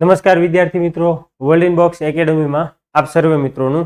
નમસ્કાર વિદ્યાર્થી મિત્રો, વર્લ્ડ ઇન બોક્સ એકેડમીમાં આપ સર્વે મિત્રોનું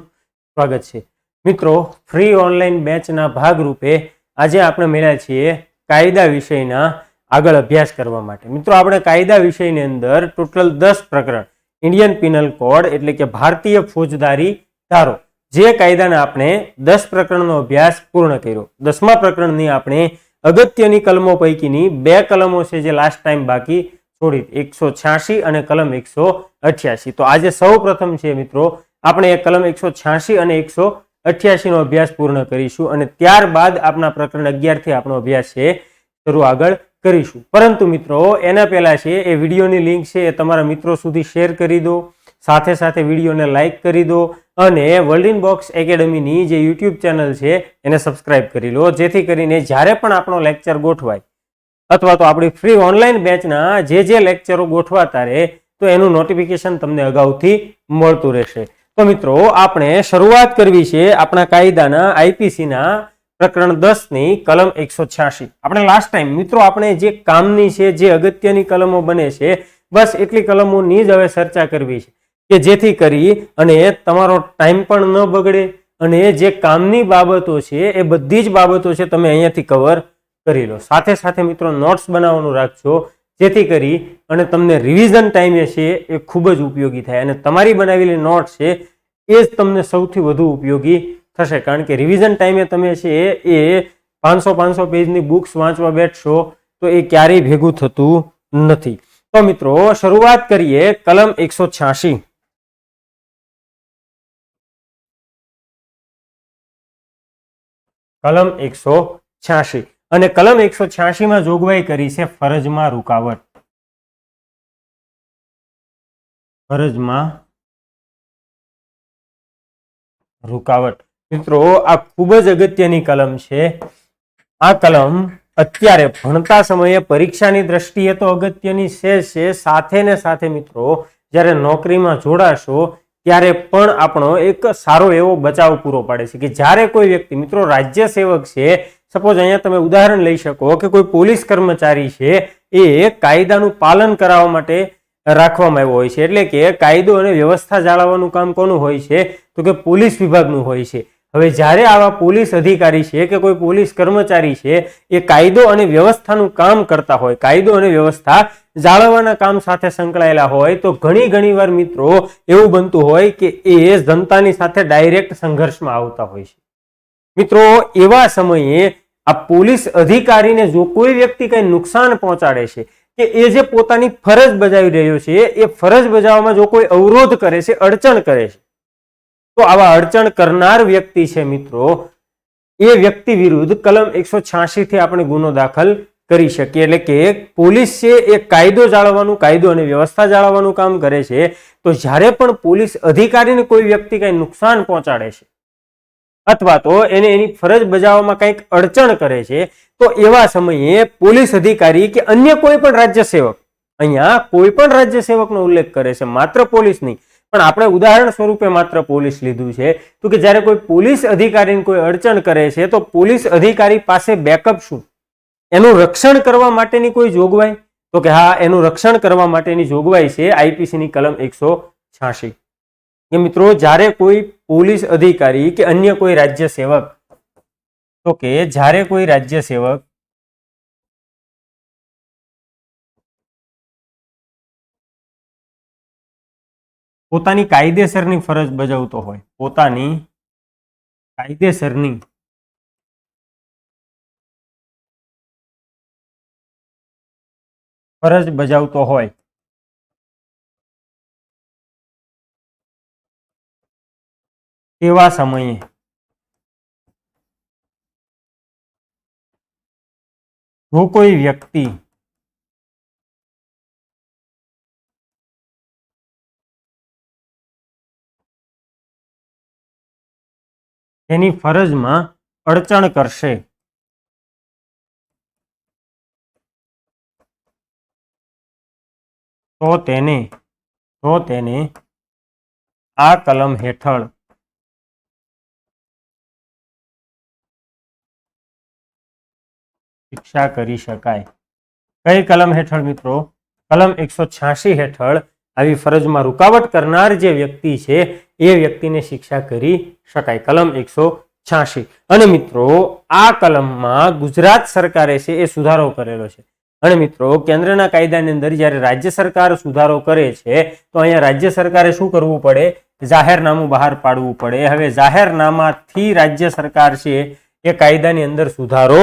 સ્વાગત છે. મિત્રો, ફ્રી ઓનલાઈન બેચના ભાગરૂપે આજે આપણે મળ્યા છીએ કાયદા વિષયના આગળ અભ્યાસ કરવા માટે. મિત્રો, આપણે કાયદા વિષયની અંદર ટોટલ 10 પ્રકરણ ઇન્ડિયન પિનલ કોડ એટલે કે ભારતીય ફોજદારી ધારો જે કાયદાના આપણે 10 પ્રકરણનો અભ્યાસ પૂર્ણ કર્યો. 10મા પ્રકરણની આપણે અગત્યની કલમો પૈકીની 2 કલમો છે જે લાસ્ટ ટાઈમ બાકી છોડી 186 અને કલમ 188. તો આજે સૌ પ્રથમ છે મિત્રો આપણે એક કલમ 186 અને 188 નો અભ્યાસ પૂર્ણ કરીશું અને ત્યારબાદ આપણા પ્રકરણ 11 થી આપણો અભ્યાસ છે શરૂ આગળ કરીશું. પરંતુ મિત્રો એના પહેલા છે એ વિડીયોની લિંક છે એ તમારા મિત્રો સુધી શેર કરી દો, સાથે સાથે વિડીયોને લાઈક કરી દો અને વર્લ્ડ ઇન બોક્સ એકેડમીની જે યુટ્યુબ ચેનલ છે એને સબસ્ક્રાઇબ કરી લો, જેથી કરીને જ્યારે પણ આપણો લેક્ચર ગોઠવાય અથવા તો આપણી ફ્રી ઓનલાઈન બેચના જે લેક્ચરો ગોઠવાતા રહે તો એનું નોટિફિકેશન તમને અગાઉથી મળતું રહેશે. તો મિત્રો આપણે શરૂઆત કરવી છે આપણા કાયદાના આઈપીસીના પ્રકરણ 10 ની કલમ 186. આપણે લાસ્ટ ટાઈમ મિત્રો આપણે જે કામની છે જે અગત્યની કલમો બને છે બસ એટલી કલમોની જ હવે ચર્ચા કરવી છે કે જેથી કરી અને તમારો ટાઈમ પણ ન બગડે અને જે કામની બાબતો છે એ બધી જ બાબતો છે તમે અહીંયાથી કવર કરી લો. સાથે સાથે મિત્રો નોટ્સ બનાવવાનું રાખજો જેથી કરી અને તમને રિવિઝન ટાઈમે છે એ ખૂબ જ ઉપયોગી થાય અને તમારી બનાવેલી નોટ્સ છે એ જ તમને સૌથી વધુ ઉપયોગી થશે, કારણ કે રિવિઝન ટાઈમે તમે છે એ 500 પેજની બુક્સ વાંચવા બેઠશો તો એ ક્યારેય ભેગું થતું નથી. તો મિત્રો શરૂઆત કરીએ કલમ 186. કલમ 186 અને કલમ 186 માં જોગવાઈ કરી છે ફરજમાં રૂકાવટ. ફરજમાં રૂકાવટ મિત્રો આ ખૂબ જ અગત્યની કલમ છે. આ કલમ અત્યારે ભણતા સમયે પરીક્ષાની દ્રષ્ટિએ તો અગત્યની છે, સાથે ને સાથે મિત્રો જ્યારે નોકરીમાં જોડાશો ત્યારે પણ આપણો એક સારો એવો બચાવ પૂરો પાડે છે કે જ્યારે કોઈ વ્યક્તિ મિત્રો રાજ્ય સેવક છે, સપોઝ અહીંયા તમે ઉદાહરણ લઈ શકો કે કોઈ પોલીસ કર્મચારી છે એ કાયદાનું પાલન કરાવવા માટે રાખવામાં આવ્યો હોય છે, એટલે કે કાયદો અને વ્યવસ્થા જાળવવાનું કામ કોનું હોય છે તો કે પોલીસ વિભાગનું હોય છે. હવે જ્યારે આવા પોલીસ અધિકારી છે કે કોઈ પોલીસ કર્મચારી છે એ કાયદો અને વ્યવસ્થાનું કામ કરતા હોય, કાયદો અને વ્યવસ્થા જાળવવાના કામ સાથે સંકળાયેલા હોય તો ઘણી વાર મિત્રો એવું બનતું હોય કે એ જનતાની સાથે ડાયરેક્ટ સંઘર્ષમાં આવતા હોય છે. મિત્રો એવા સમયે આ પોલીસ અધિકારીને જો કોઈ વ્યક્તિ કઈ નુકસાન પહોંચાડે છે કે એ જે પોતાની ફરજ બજાવી રહ્યો છે એ ફરજ બજાવવામાં જો કોઈ અવરોધ કરે છે, અડચણ કરે છે, તો આવા અડચણ કરનાર વ્યક્તિ છે મિત્રો એ વ્યક્તિ વિરુદ્ધ કલમ 186 થી આપણે ગુનો દાખલ કરી શકીએ. એટલે કે પોલીસ છે એ કાયદો જાળવવાનું, કાયદો અને વ્યવસ્થા જાળવવાનું કામ કરે છે, તો જ્યારે પણ પોલીસ અધિકારીને કોઈ વ્યક્તિ કઈ નુકસાન પહોંચાડે છે અથવા તો એને એની ફરજ બજાવવામાં કંઈક અડચણ કરે છે તો એવા સમયે પોલીસ અધિકારી કે અન્ય કોઈ પણ રાજ્ય સેવક, અહીંયા કોઈ પણ રાજ્ય સેવકનો ઉલ્લેખ કરે છે, માત્ર પોલીસ નહીં, પણ આપણે ઉદાહરણ સ્વરૂપે માત્ર પોલીસ લીધું છે, તો કે જ્યારે કોઈ પોલીસ અધિકારીને કોઈ અડચણ કરે છે તો પોલીસ અધિકારી પાસે બેકઅપ શું, એનું રક્ષણ કરવા માટેની કોઈ જોગવાઈ, તો કે હા એનું રક્ષણ કરવા માટેની જોગવાઈ છે આઈપીસી ની કલમ 186 કે મિત્રો જ્યારે કોઈ પોલીસ અધિકારી કે અન્ય કોઈ રાજ્ય સેવક, તો કે જ્યારે કોઈ રાજ્ય સેવક પોતાની કાયદેસરની ફરજ બજાવતો હોય, પોતાની કાયદેસરની ફરજ બજાવતો હોય તેવા સમયે જો કોઈ વ્યક્તિ તેની ફરજમાં અડચણ કરશે તો તેને આ કલમ હેઠળ શિક્ષા કરી શકાય. કઈ કલમ હેઠળ મિત્રો? કલમ 186 હેઠળ આવી ફરજમાં રૂકાવટ કરનાર જે વ્યક્તિ છે એ વ્યક્તિને શિક્ષા કરી શકાય. કલમ 186. અને મિત્રો આ કલમમાં ગુજરાત સરકારે છે એ સુધારો કરેલો છે. અને મિત્રો કેન્દ્રના કાયદાની અંદર જ્યારે રાજ્ય સરકાર સુધારો કરે છે તો અહીંયા રાજ્ય સરકારે શું કરવું પડે? જાહેરનામું બહાર પાડવું પડે. હવે જાહેરનામાથી રાજ્ય સરકાર છે એ કાયદાની અંદર સુધારો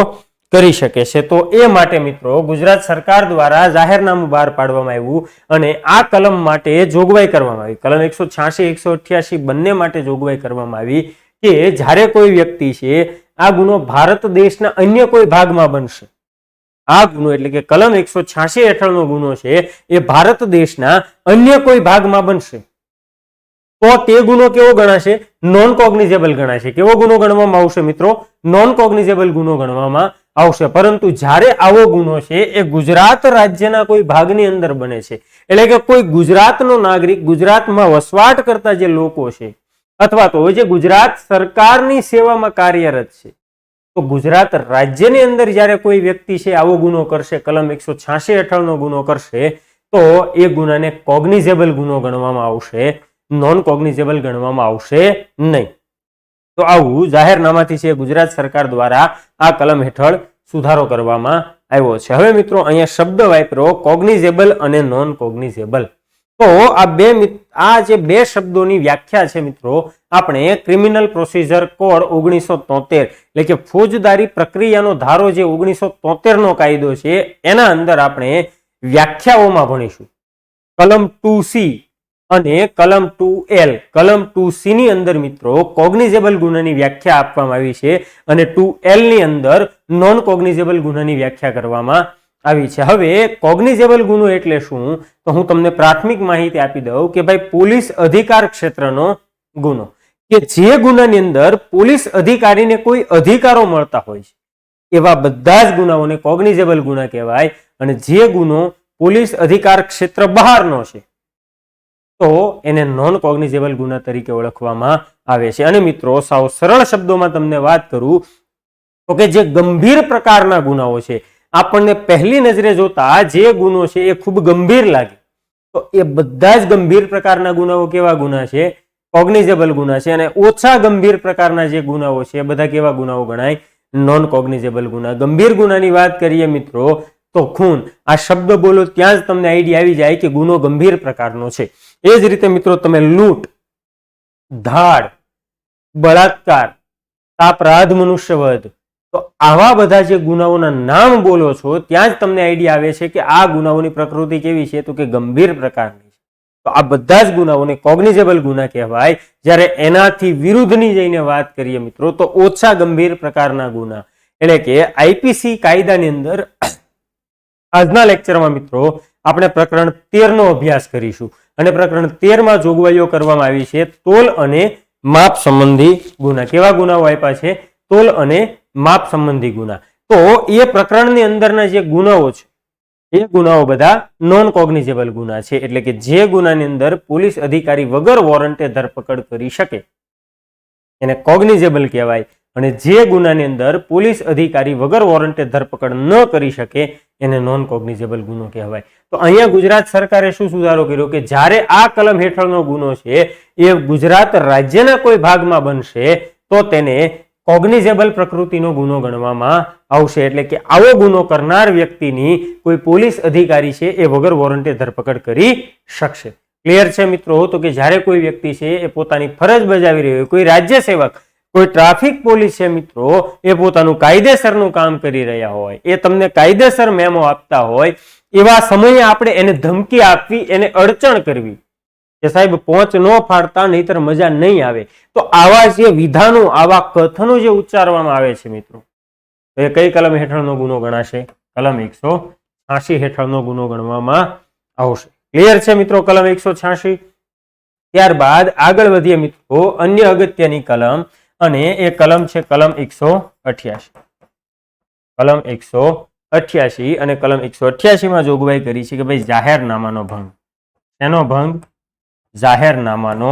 કરી શકે છે. તો એ માટે મિત્રો ગુજરાત સરકાર દ્વારા જાહેરનામું બહાર પાડવામાં આવ્યું અને આ કલમ માટે જોગવાઈ કરવામાં આવી. કલમ 186, 188 બંને માટે જોગવાઈ કરવામાં આવી કે જ્યારે કોઈ વ્યક્તિ છે આ ગુનો ભારત દેશના અન્ય કોઈ ભાગમાં બનશે, આ ગુનો એટલે કે કલમ 186 હેઠળનો ગુનો છે એ ભારત દેશના અન્ય કોઈ ભાગમાં બનશે તો તે ગુનો કેવો ગણાશે? નોન કોગ્નિઝેબલ ગણાશે. કેવો ગુનો ગણવામાં આવશે મિત્રો? નોન કોગ્નિઝેબલ ગુનો ગણવામાં આવશે. પરંતુ જ્યારે આવો ગુનો છે એ ગુજરાત રાજ્યના કોઈ ભાગની અંદર બને છે, એટલે કે કોઈ ગુજરાતનો નાગરિક ગુજરાતમાં વસવાટ કરતા જે લોકો છે અથવા તો જે ગુજરાત સરકારની સેવામાં કાર્યરત છે, તો ગુજરાત રાજ્યની અંદર જ્યારે કોઈ વ્યક્તિ છે આવો ગુનો કરશે, કલમ 186 હેઠળનો ગુનો કરશે, તો એ ગુનાને કોગ્નિઝેબલ ગુનો ગણવામાં આવશે, નોન કોગ્નિઝેબલ ગણવામાં આવશે નહીં. તો આવું જાહેરનામાથી છે ગુજરાત સરકાર દ્વારા આ કલમ હેઠળ સુધારો કરવામાં આવ્યો છે. હવે મિત્રો અહીંયા શબ્દ વાપરો કોગ્નિઝેબલ અને નોન કોગ્નિઝેબલ. તો આ જે બે શબ્દોની વ્યાખ્યા છે મિત્રો આપણે ક્રિમિનલ પ્રોસિજર કોડ 1973 એટલે કે ફોજદારી પ્રક્રિયાનો ધારો જે 1973 નો કાયદો છે એના અંદર આપણે વ્યાખ્યાઓમાં ભણીશું. કલમ 2C અને કલમ 2L. કલમ 2C ની અંદર મિત્રો કોગ્નિઝેબલ ગુનાની વ્યાખ્યા આપવામાં આવી છે અને 2L ની અંદર નોન કોગ્નિઝેબલ ગુનાની વ્યાખ્યા કરવામાં આવી છે. હવે કોગ્નિઝેબલ ગુનો એટલે શું? તો હું તમને પ્રાથમિક માહિતી આપી દઉં કે ભાઈ પોલીસ અધિકાર ક્ષેત્રનો ગુનો, કે જે ગુનાની અંદર પોલીસ અધિકારીને કોઈ અધિકારો મળતા હોય છે એવા બધા જ ગુનાઓને કોગ્નિઝેબલ ગુના કહેવાય. અને જે ગુનો પોલીસ અધિકાર ક્ષેત્ર બહારનો છે તો એને નોન કોગ્નિઝેબલ ગુના તરીકે ઓળખવામાં આવે છે. અને મિત્રો સાવ સરળ શબ્દોમાં તમને વાત કરું તો કે જે ગંભીર પ્રકારના ગુનાઓ છે, આપણને પહેલી નજરે જોતા જે ગુનો છે એ ખૂબ ગંભીર લાગે, તો એ બધા જ ગંભીર પ્રકારના ગુનાઓ કેવા ગુના છે? કોગ્નિઝેબલ ગુના છે. અને ઓછા ગંભીર પ્રકારના જે ગુનાઓ છે એ બધા કેવા ગુનાઓ ગણાય? નોન કોગ્નિઝેબલ ગુના. ગંભીર ગુનાની વાત કરીએ મિત્રો તો ખૂન. આ શબ્દ બોલો ત્યાં જ તમને આઈડિયા આવી જાય કે ગુનો ગંભીર પ્રકારનો છે. એ જ રીતે મિત્રો તમે લૂંટ, ધાડ, બળાત્કાર, અપરાધ, મનુષ્યવધ, તો આવા બધા જે ગુનાઓના નામ બોલો છો ત્યાં જ તમને આઈડિયા આવે છે કે આ ગુનાઓની પ્રકૃતિ કેવી છે? તો કે ગંભીર પ્રકારની છે. તો આ બધા જ ગુનાઓને કોગ્નિઝેબલ ગુના કહેવાય. જ્યારે એનાથી વિરુદ્ધની જઈને વાત કરીએ મિત્રો તો ઓછા ગંભીર પ્રકારના ગુના એટલે કે આઈપીસી કાયદાની અંદર આજના લેક્ચરમાં મિત્રો આપણે પ્રકરણ 13 નો અભ્યાસ કરીશું અને પ્રકરણ 13 માં જોગવાઈઓ કરવામાં આવી છે તોલ અને માપ સંબંધી ગુના. કેવા ગુનાઓ આપ્યા છે? તોલ અને માપ સંબંધી ગુના. તો એ પ્રકરણની અંદરના જે ગુનાઓ છે એ ગુનાઓ બધા નોન કોગ્નિઝેબલ ગુના છે. એટલે કે જે ગુનાની અંદર પોલીસ અધિકારી વગર વોરંટે ધરપકડ કરી શકે એને કોગ્નિઝેબલ કહેવાય. અને જે ગુનાની અંદર પોલીસ અધિકારી વગર વોરંટે ધરપકડ ન કરી શકે એને નોન કોગ્નિઝેબલ ગુનો કહેવાય. તો અહીંયા ગુજરાત સરકારે શું સુધારો કર્યો કે જ્યારે આ કલમ હેઠળનો ગુનો છે એ ગુજરાત રાજ્યના કોઈ ભાગમાં બનશે તો તેને કોગ્નિઝેબલ પ્રકૃતિનો ગુનો ગણવામાં આવશે. એટલે કે આવો ગુનો કરનાર વ્યક્તિની કોઈ પોલીસ અધિકારી છે એ વગર વોરંટે ધરપકડ કરી શકશે. ક્લિયર છે મિત્રો? તો કે જ્યારે કોઈ વ્યક્તિ છે એ પોતાની ફરજ બજાવી રહ્યો હોય, કોઈ રાજ્ય સેવક, કોઈ ટ્રાફિક પોલીસ છે મિત્રો એ પોતાનું કાયદેસરનું કામ કરી રહ્યા હોય, એ તમને કાયદેસર મેમો આપતા હોય, એવા સમયે આપણે એને ધમકી આપવી, એને અડચણ કરવી કે સાહેબ પહોંચ ન ફાડતા નહીતર મજા નહીં આવે, તો આવા જે વિધાનો, આવા કથનો જે ઉચ્ચારવામાં આવે છે મિત્રો તો એ કઈ કલમ હેઠળનો ગુનો ગણાશે? કલમ 186 હેઠળનો ગુનો ગણવામાં આવશે. ક્લિયર છે મિત્રો? કલમ 186. ત્યારબાદ આગળ વધીએ મિત્રો અન્ય અગત્યની કલમ, અને એ કલમ છે કલમ 188. કલમ 188 અને કલમ 188 માં જોગવાઈ કરી છે કે ભાઈ જાહેરનામાનો ભંગ. એનો ભંગ? જાહેરનામાનો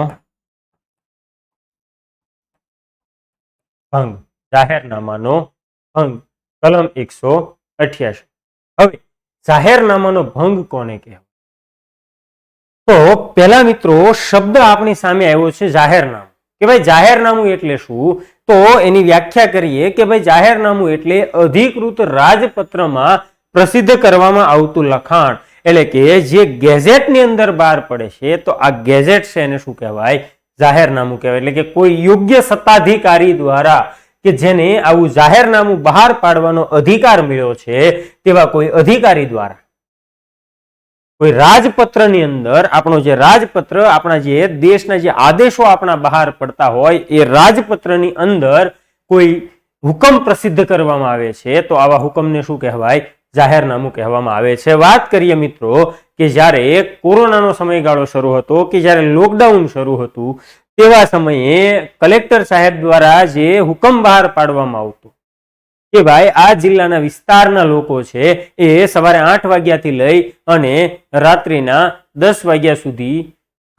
ભંગ. જાહેરનામાનો ભંગ. કલમ 188. હવે જાહેરનામાનો ભંગ કોને કહેવાય? તો પહેલા મિત્રો શબ્દ આપણી સામે આવ્યો છે જાહેરનામું, કે ભાઈ જાહેરનામું એટલે શું? તો એની વ્યાખ્યા કરીએ કે ભાઈ જાહેરનામું એટલે અધિકૃત રાજપત્રમાં પ્રસિદ્ધ કરવામાં આવતું લખાણ, એટલે કે જે ગેઝેટની અંદર બહાર પડે છે, તો આ ગેઝેટ છે એને શું કહેવાય? જાહેરનામું કહેવાય. એટલે કે કોઈ યોગ્ય સત્તાધિકારી દ્વારા કે જેને આવું જાહેરનામું બહાર પાડવાનો અધિકાર મળ્યો છે, તેવા કોઈ અધિકારી દ્વારા કોઈ રાજપત્રની અંદર, આપણો જે રાજપત્ર, આપણા જે દેશના જે આદેશો આપણા બહાર પડતા હોય એ રાજપત્રની અંદર કોઈ હુકમ પ્રસિદ્ધ કરવામાં આવે છે, તો આવા હુકમને શું કહેવાય? જાહેરનામું કહેવામાં આવે છે. વાત કરીએ મિત્રો કે જ્યારે કોરોનાનો સમયગાળો શરૂ હતો, કે જ્યારે લોકડાઉન શરૂ હતું, તેવા સમયે કલેક્ટર સાહેબ દ્વારા જે હુકમ બહાર પાડવામાં આવતો કે ભાઈ આ જિલ્લાના વિસ્તારના લોકો છે એ સવારે 8 વાગ્યાથી લઈ અને રાત્રિના 10 વાગ્યા સુધી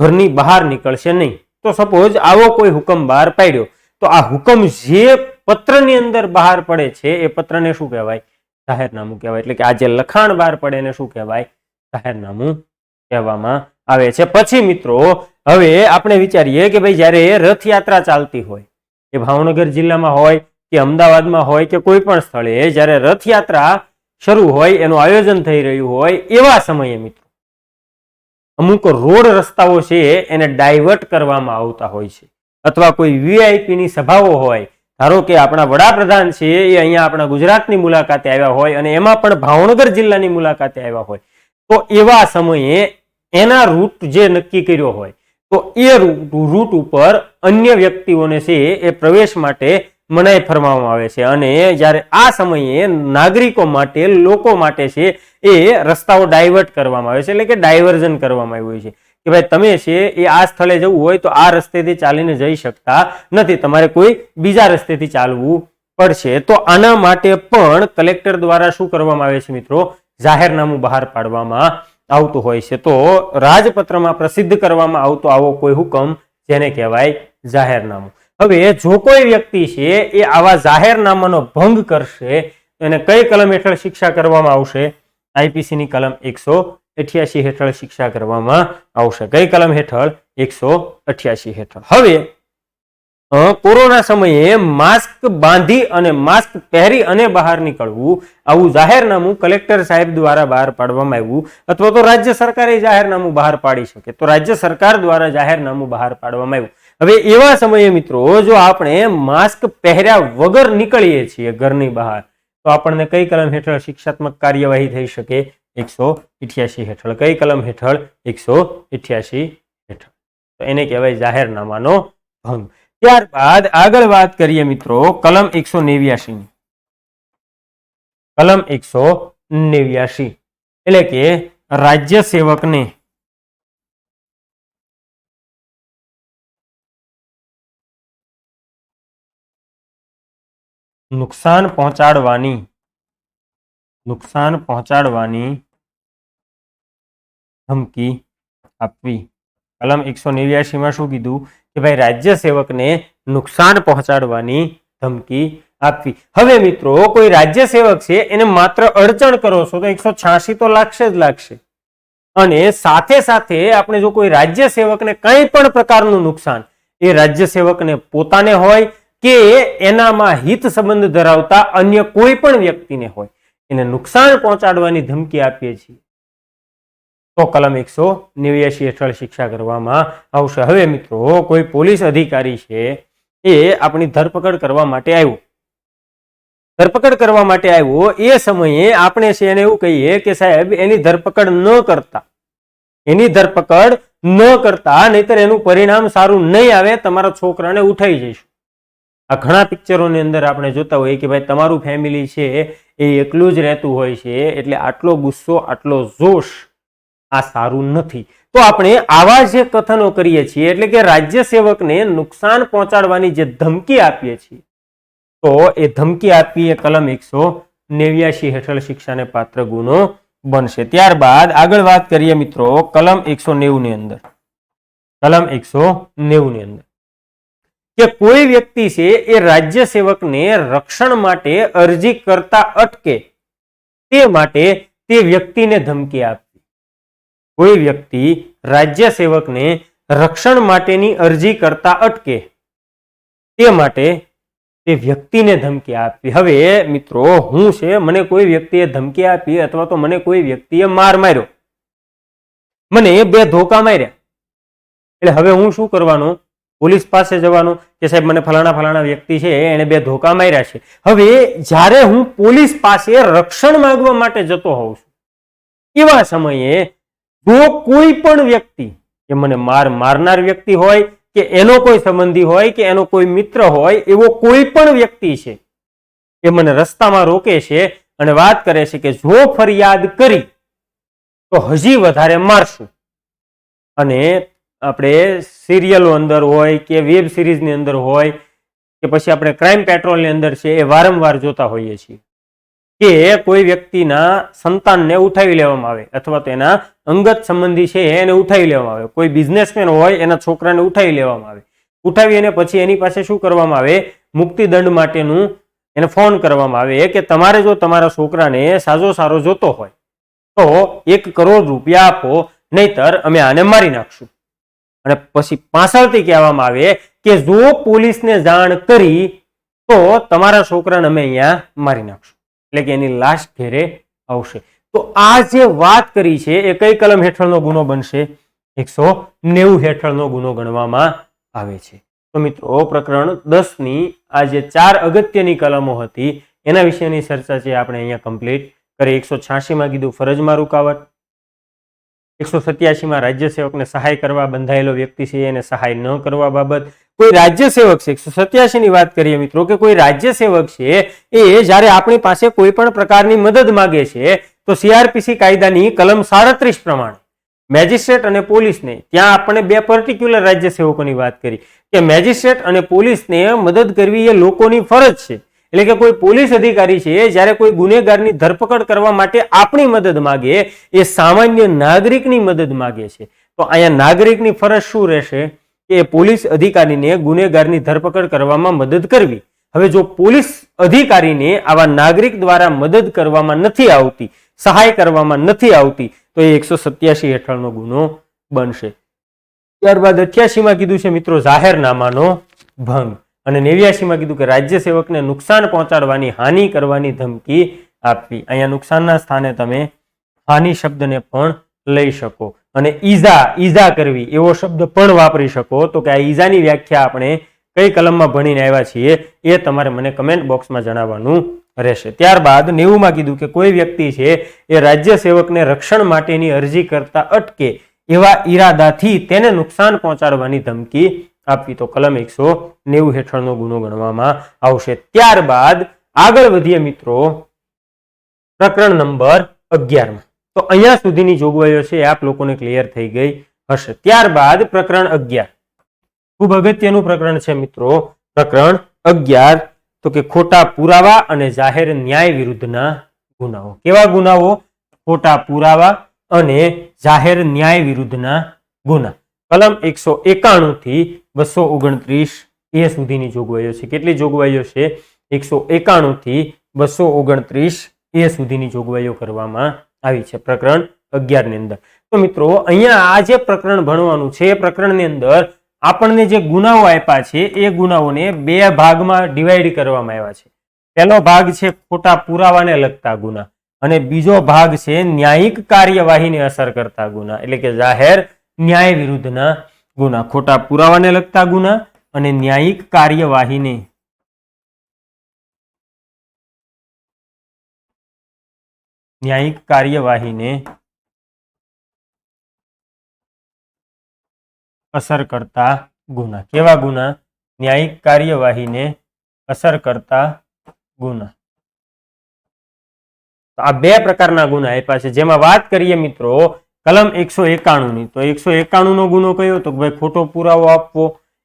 ઘરની બહાર નીકળશે નહીં. તો સપોઝ આવો કોઈ હુકમ બહાર પાડ્યો, તો આ હુકમ જે પત્રની અંદર બહાર પડે છે એ પત્રને શું કહેવાય? જાહેરનામું કહેવાય. એટલે કે આ જે લખાણ બહાર પડે એને શું કહેવાય? જાહેરનામું કહેવામાં આવે છે. પછી મિત્રો હવે આપણે વિચારીએ કે ભાઈ જ્યારે રથયાત્રા ચાલતી હોય, એ ભાવનગર જિલ્લામાં હોય કે અમદાવાદમાં હોય કે કોઈ પણ સ્થળે જ્યારે રથયાત્રા શરૂ હોય, એનું આયોજન થઈ રહ્યું હોય, એવા સમયે મિત્રો અમુક રોડ રસ્તાઓ છે એને ડાયવર્ટ કરવામાં આવતા હોય છે, અથવા કોઈ વીઆઈપી ની સભાઓ હોય, ધારો કે આપણા વડાપ્રધાન છે એ અહીંયા આપણા ગુજરાતની મુલાકાતે આવ્યા હોય અને એમાં પણ ભાવનગર જિલ્લાની મુલાકાતે આવ્યા હોય, તો એવા સમયે એના રૂટ જે નક્કી કર્યો હોય, તો એ રૂટ ઉપર અન્ય વ્યક્તિઓને છે એ પ્રવેશ માટે મનાઈ ફરમાવવામાં આવે છે. અને જ્યારે આ સમયે નાગરિકો માટે, લોકો માટે છે એ રસ્તાઓ ડાયવર્ટ કરવામાં આવે છે, એટલે કે ડાયવર્ઝન કરવામાં આવ્યું છે કે ભાઈ તમે છે એ આ સ્થળે જવું હોય તો આ રસ્તેથી ચાલીને જઈ શકતા નથી, તમારે કોઈ બીજા રસ્તેથી ચાલવું પડશે. તો આના માટે પણ કલેક્ટર દ્વારા શું કરવામાં આવે છે મિત્રો? જાહેરનામું બહાર પાડવામાં આવતું હોય છે. તો રાજપત્રમાં પ્રસિદ્ધ કરવામાં આવતો આવો કોઈ હુકમ જેને કહેવાય જાહેરનામું. હવે જો કોઈ વ્યક્તિ છે એ આવા જાહેરનામાનો ભંગ કરશે તો એને કઈ કલમ હેઠળ શિક્ષા કરવામાં આવશે? આઈપીસી ની કલમ 188 હેઠળ શિક્ષા કરવામાં આવશે. કઈ કલમ હેઠળ? 188 હેઠળ. હવે કોરોના સમયે માસ્ક બાંધી અને માસ્ક પહેરી અને બહાર નીકળવું, આવું જાહેરનામું કલેક્ટર સાહેબ દ્વારા બહાર પાડવામાં આવ્યું, અથવા તો રાજ્ય સરકારે જાહેરનામું બહાર પાડી શકે, તો રાજ્ય સરકાર દ્વારા જાહેરનામું બહાર પાડવામાં આવ્યું. હવે એવા સમયે મિત્રો જો આપણે માસ્ક પહેર્યા વગર નીકળીએ છીએ ઘરની બહાર, તો આપણને કઈ કલમ હેઠળ શિક્ષાત્મક કાર્યવાહી થઈ શકે? 188 હેઠળ. કઈ કલમ હેઠળ? 188 હેઠળ. તો એને કહેવાય જાહેરનામાનો ભંગ. ત્યારબાદ આગળ વાત કરીએ મિત્રો કલમ 189 ની. કલમ 189 એટલે કે રાજ્ય સેવકને નુકસાન પહોંચાડવાની ધમકી આપવી. કલમ 189 માં શું કીધું કે ભાઈ રાજ્ય સેવકને નુકસાન પહોંચાડવાની ધમકી આપવી. હવે મિત્રો કોઈ રાજ્ય સેવક છે એને માત્ર અડચણ કરો છો તો 186 તો લાગશે જ લાગશે. અને સાથે સાથે આપણે જો કોઈ રાજ્ય સેવકને કંઈ પણ પ્રકારનું નુકસાન, એ રાજ્ય સેવકને પોતાને હોય કે એનામાં હિત સંબંધ ધરાવતા અન્ય કોઈ પણ વ્યક્તિને હોય, એને નુકસાન પહોંચાડવાની ધમકી આપીએ છીએ તો કલમ 189 હેઠળ શિક્ષા કરવામાં આવશે. હવે મિત્રો કોઈ પોલીસ અધિકારી છે એ આપણી ધરપકડ કરવા માટે આવ્યો, એ સમયે આપણે છે એને એવું કહીએ કે સાહેબ એની ધરપકડ ન કરતા નહીતર એનું પરિણામ સારું નહીં આવે, તમારા છોકરાને ઉઠાઈ જઈશું. આ ઘણા પિક્ચરોની અંદર આપણે જોતા હોઈએ કે ભાઈ તમારું ફેમિલી છે એ એકલું જ રહેતું હોય છે, એટલે આટલો ગુસ્સો, આટલો જોશ આ સારું નથી. તો આપણે આવા જે કથનો કરીએ છીએ, એટલે કે રાજ્ય સેવકને નુકસાન પહોંચાડવાની જે ધમકી આપીએ છીએ, તો એ ધમકી આપી એ કલમ 189 હેઠળ શિક્ષાને પાત્ર ગુનો બનશે. ત્યારબાદ આગળ વાત કરીએ મિત્રો કલમ 190 ની અંદર. કલમ 190 ની અંદર કે કોઈ વ્યક્તિ છે એ રાજ્ય સેવકને રક્ષણ માટે અરજી કરતા અટકે તે માટે તે વ્યક્તિને ધમકી આપવી. કોઈ વ્યક્તિ રાજ્ય સેવકને રક્ષણ માટેની અરજી કરતા અટકે તે માટે તે વ્યક્તિને ધમકી આપી. હવે મિત્રો હું છે, મને કોઈ વ્યક્તિએ ધમકી આપી અથવા તો મને કોઈ વ્યક્તિએ માર માર્યો, મને 2 ધોકા માર્યા, એટલે હવે હું શું કરવાનું? પોલીસ પાસે જવાનું કે સાહેબ મને ફલાણા વ્યક્તિ છે એને 2 ધોકા માર્યા છે. હવે જ્યારે હું પોલીસ પાસે રક્ષણ માંગવા માટે જતો હોઉં છું, એવા સમયે જો કોઈ પણ વ્યક્તિ કે મને મારનાર વ્યક્તિ હોય કે એનો કોઈ સંબંધી હોય કે એનો કોઈ મિત્ર હોય, એવો કોઈ પણ વ્યક્તિ છે એ મને રસ્તામાં રોકે છે અને વાત કરે છે કે જો ફરિયાદ કરી તો હજી વધારે મારશું. અને આપણે સિરિયલો અંદર હોય કે વેબ સિરીઝની અંદર હોય કે પછી આપણે ક્રાઇમ પેટ્રોલની અંદર છે એ વારંવાર જોતા હોઈએ છીએ કે કોઈ વ્યક્તિના સંતાનને ઉઠાવી લેવામાં આવે અથવા તો એના અંગત સંબંધી છે એને ઉઠાવી લેવામાં આવે. કોઈ બિઝનેસમેન હોય એના છોકરાને ઉઠાવી લેવામાં આવે. ઉઠાવી અને પછી એની પાસે શું કરવામાં આવે? મુક્તિદંડ માટેનું એને ફોન કરવામાં આવે કે તમારે જો તમારા છોકરાને સારો જોતો હોય તો 1 કરોડ રૂપિયા આપો, નહીતર અમે આને મારી નાખશું. અને પછી પાછળથી કહેવામાં આવે કે જો પોલીસને જાણ કરી તો તમારા છોકરાને અમે અહીંયા મારી નાખશું, એટલે કે એની લાશ ઘેરે આવશે. તો આ જે વાત કરી છે એ કઈ કલમ હેઠળનો ગુનો બનશે? 190 હેઠળનો ગુનો ગણવામાં આવે છે. તો મિત્રો પ્રકરણ 10 ની આ જે 4 અગત્યની કલમો હતી એના વિશેની ચર્ચા છે આપણે અહીંયા કમ્પ્લીટ કરી. 186 માં કીધું ફરજમાં રૂકાવટ, 187 માં રાજ્ય સેવકને સહાય કરવા બંધાયેલો વ્યક્તિ છે એને સહાય ન કરવા બાબત. કોઈ રાજ્ય સેવક છે, 187 ની વાત કરીએ મિત્રો કે કોઈ રાજ્ય સેવક છે એ જ્યારે આપણી પાસે કોઈ પણ પ્રકારની મદદ માંગે છે તો CRPC કાયદાની કલમ 37 પ્રમાણે મેજિસ્ટ્રેટ અને પોલીસને, ત્યાં આપણે 2 પર્ટિક્યુલર રાજ્ય સેવકોની વાત કરી કે મેજિસ્ટ્રેટ અને પોલીસને મદદ કરવી એ લોકોની ફરજ છે. એટલે કે કોઈ પોલીસ અધિકારી છે જ્યારે કોઈ ગુનેગારની ધરપકડ કરવા માટે આપણી મદદ માગે એ સામાન્ય નાગરિકની મદદ માગે છે. તો અહીંયા નાગરિકની ફરજ શું રહેશે કે પોલીસ અધિકારીને ગુનેગારની ધરપકડ કરવામાં મદદ કરવી. હવે જો પોલીસ અધિકારીને આવા નાગરિક દ્વારા મદદ કરવામાં નથી આવતી, સહાય કરવામાં નથી આવતી તો એ 187 હેઠળનો ગુનો બનશે. ત્યારબાદ 88 માં કીધું છે મિત્રો જાહેરનામાનો ભંગ, અને 89 માં કીધું કે રાજ્ય સેવકને નુકસાન પહોંચાડવાની, હાનિ કરવાની ધમકી આપવી. અહીંયા નુકસાનના સ્થાને તમે હાનિ શબ્દને પણ લઈ શકો અને ઈજા કરવી એવો શબ્દ પણ વાપરી શકો. તો કે આ ઈજાની વ્યાખ્યા આપણે કઈ કલમમાં ભણીને આવ્યા છીએ એ તમારે મને કમેન્ટ બોક્સમાં જણાવવાનું રહેશે. ત્યારબાદ 90 માં કીધું કે કોઈ વ્યક્તિ છે એ રાજ્ય સેવકને રક્ષણ માટેની અરજી કરતા અટકે એવા ઈરાદાથી તેને નુકસાન પહોંચાડવાની ધમકી આપવી. તો કલમ 190 હેઠળનો ગુનો ગણવામાં આવશે. ત્યારબાદ આગળ વધીએ મિત્રો પ્રકરણ નંબર 11 માં. તો અહીંયા સુધીની જોગવાઈઓ છે આપ લોકોને ક્લિયર થઈ ગઈ હશે. ત્યારબાદ પ્રકરણ 11 ખૂબ અગત્યનું પ્રકરણ છે મિત્રો. પ્રકરણ 11 તો કે ખોટા પુરાવા અને જાહેર ન્યાય વિરુદ્ધના ગુનાઓ. કેવા ગુનાઓ? ખોટા પુરાવા અને જાહેર ન્યાય વિરુદ્ધના ગુના. કલમ 191 થી 229 એ સુધીની જોગવાઈઓ છે. કેટલી જોગવાઈઓ છે? 191 થી 229 એ સુધીની જોગવાઈઓ કરવામાં આવી છે પ્રકરણ 11 ની અંદર. તો મિત્રો અહીંયા આ જે પ્રકરણ ભણવાનું છે એ પ્રકરણની અંદર આપણને જે ગુનાઓ આપ્યા છે એ ગુનાઓને 2 ભાગમાં ડિવાઈડ કરવામાં આવ્યા છે. પહેલો ભાગ છે ખોટા પુરાવાને લગતા ગુના અને બીજો ભાગ છે ન્યાયિક કાર્યવાહીને અસર કરતા ગુના, એટલે કે જાહેર ન્યાય વિરુદ્ધના ગુના. ખોટા પુરાવાને લગતા ગુના અને ન્યાયિક કાર્યવાહીને અસર કરતા ગુના. કેવા ગુના? ન્યાયિક કાર્યવાહીને અસર કરતા ગુના. તો આ 2 પ્રકારના ગુના આપ્યા છે. જેમાં વાત કરીએ મિત્રો કલમ 191 ની, તો 191 નો ગુનો કયો? તો ભાઈ ખોટો પુરાવો આપવો.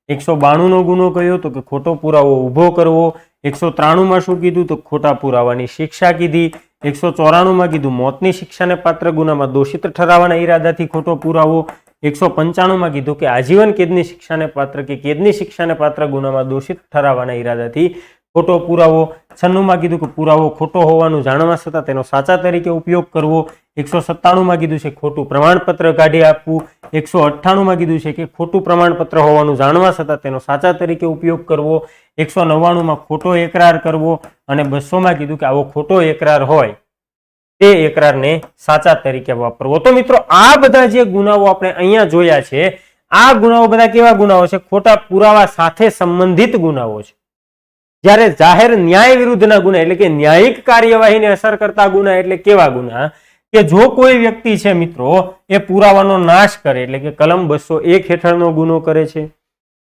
192 નો ગુનો કયો? તો કે ખોટો પુરાવો ઉભો કરવો. 193 માં શું કીધું? તો ખોટા પુરાવાની શિક્ષા કીધી. 194 માં કીધું મોતની શિક્ષાને પાત્ર ગુનામાં દોષિત ઠરાવવાના ઈરાદાથી ખોટો પુરાવો. 195 માં કીધું કે આજીવન કેદની શિક્ષાને પાત્ર કે કેદની શિક્ષાને પાત્ર ગુનામાં દોષિત ઠરાવવાના ઈરાદાથી ખોટો પુરાવો. 96 માં કીધું કે પુરાવો ખોટો હોવાનું જાણવા છતાં તેનો સાચા તરીકે ઉપયોગ કરવો. 197 માં કીધું છે ખોટું પ્રમાણપત્ર કાઢી આપવું. 198 માં કીધું છે કે ખોટું પ્રમાણપત્ર હોવાનું જાણવા છતાં તેનો સાચા તરીકે ઉપયોગ કરવો. 199 માં ખોટો એકરાર કરવો. અને 200 માં કીધું કે આવો ખોટો એકરાર હોય તે એકરારને સાચા તરીકે વાપરવો. તો મિત્રો આ બધા જે ગુનાઓ આપણે અહીંયા જોયા છે, આ ગુનાઓ બધા કેવા ગુનાઓ છે? ખોટા પુરાવા સાથે સંબંધિત ગુનાઓ છે. જ્યારે જાહેર ન્યાય વિરુદ્ધના ગુના એટલે કે ન્યાયિક કાર્યવાહીને અસર કરતા ગુના એટલે કેવા ગુના? કે જો કોઈ વ્યક્તિ છે મિત્રો એ પુરાવાનો નાશ કરે એટલે કે કલમ 201 હેઠળનો ગુનો કરે છે,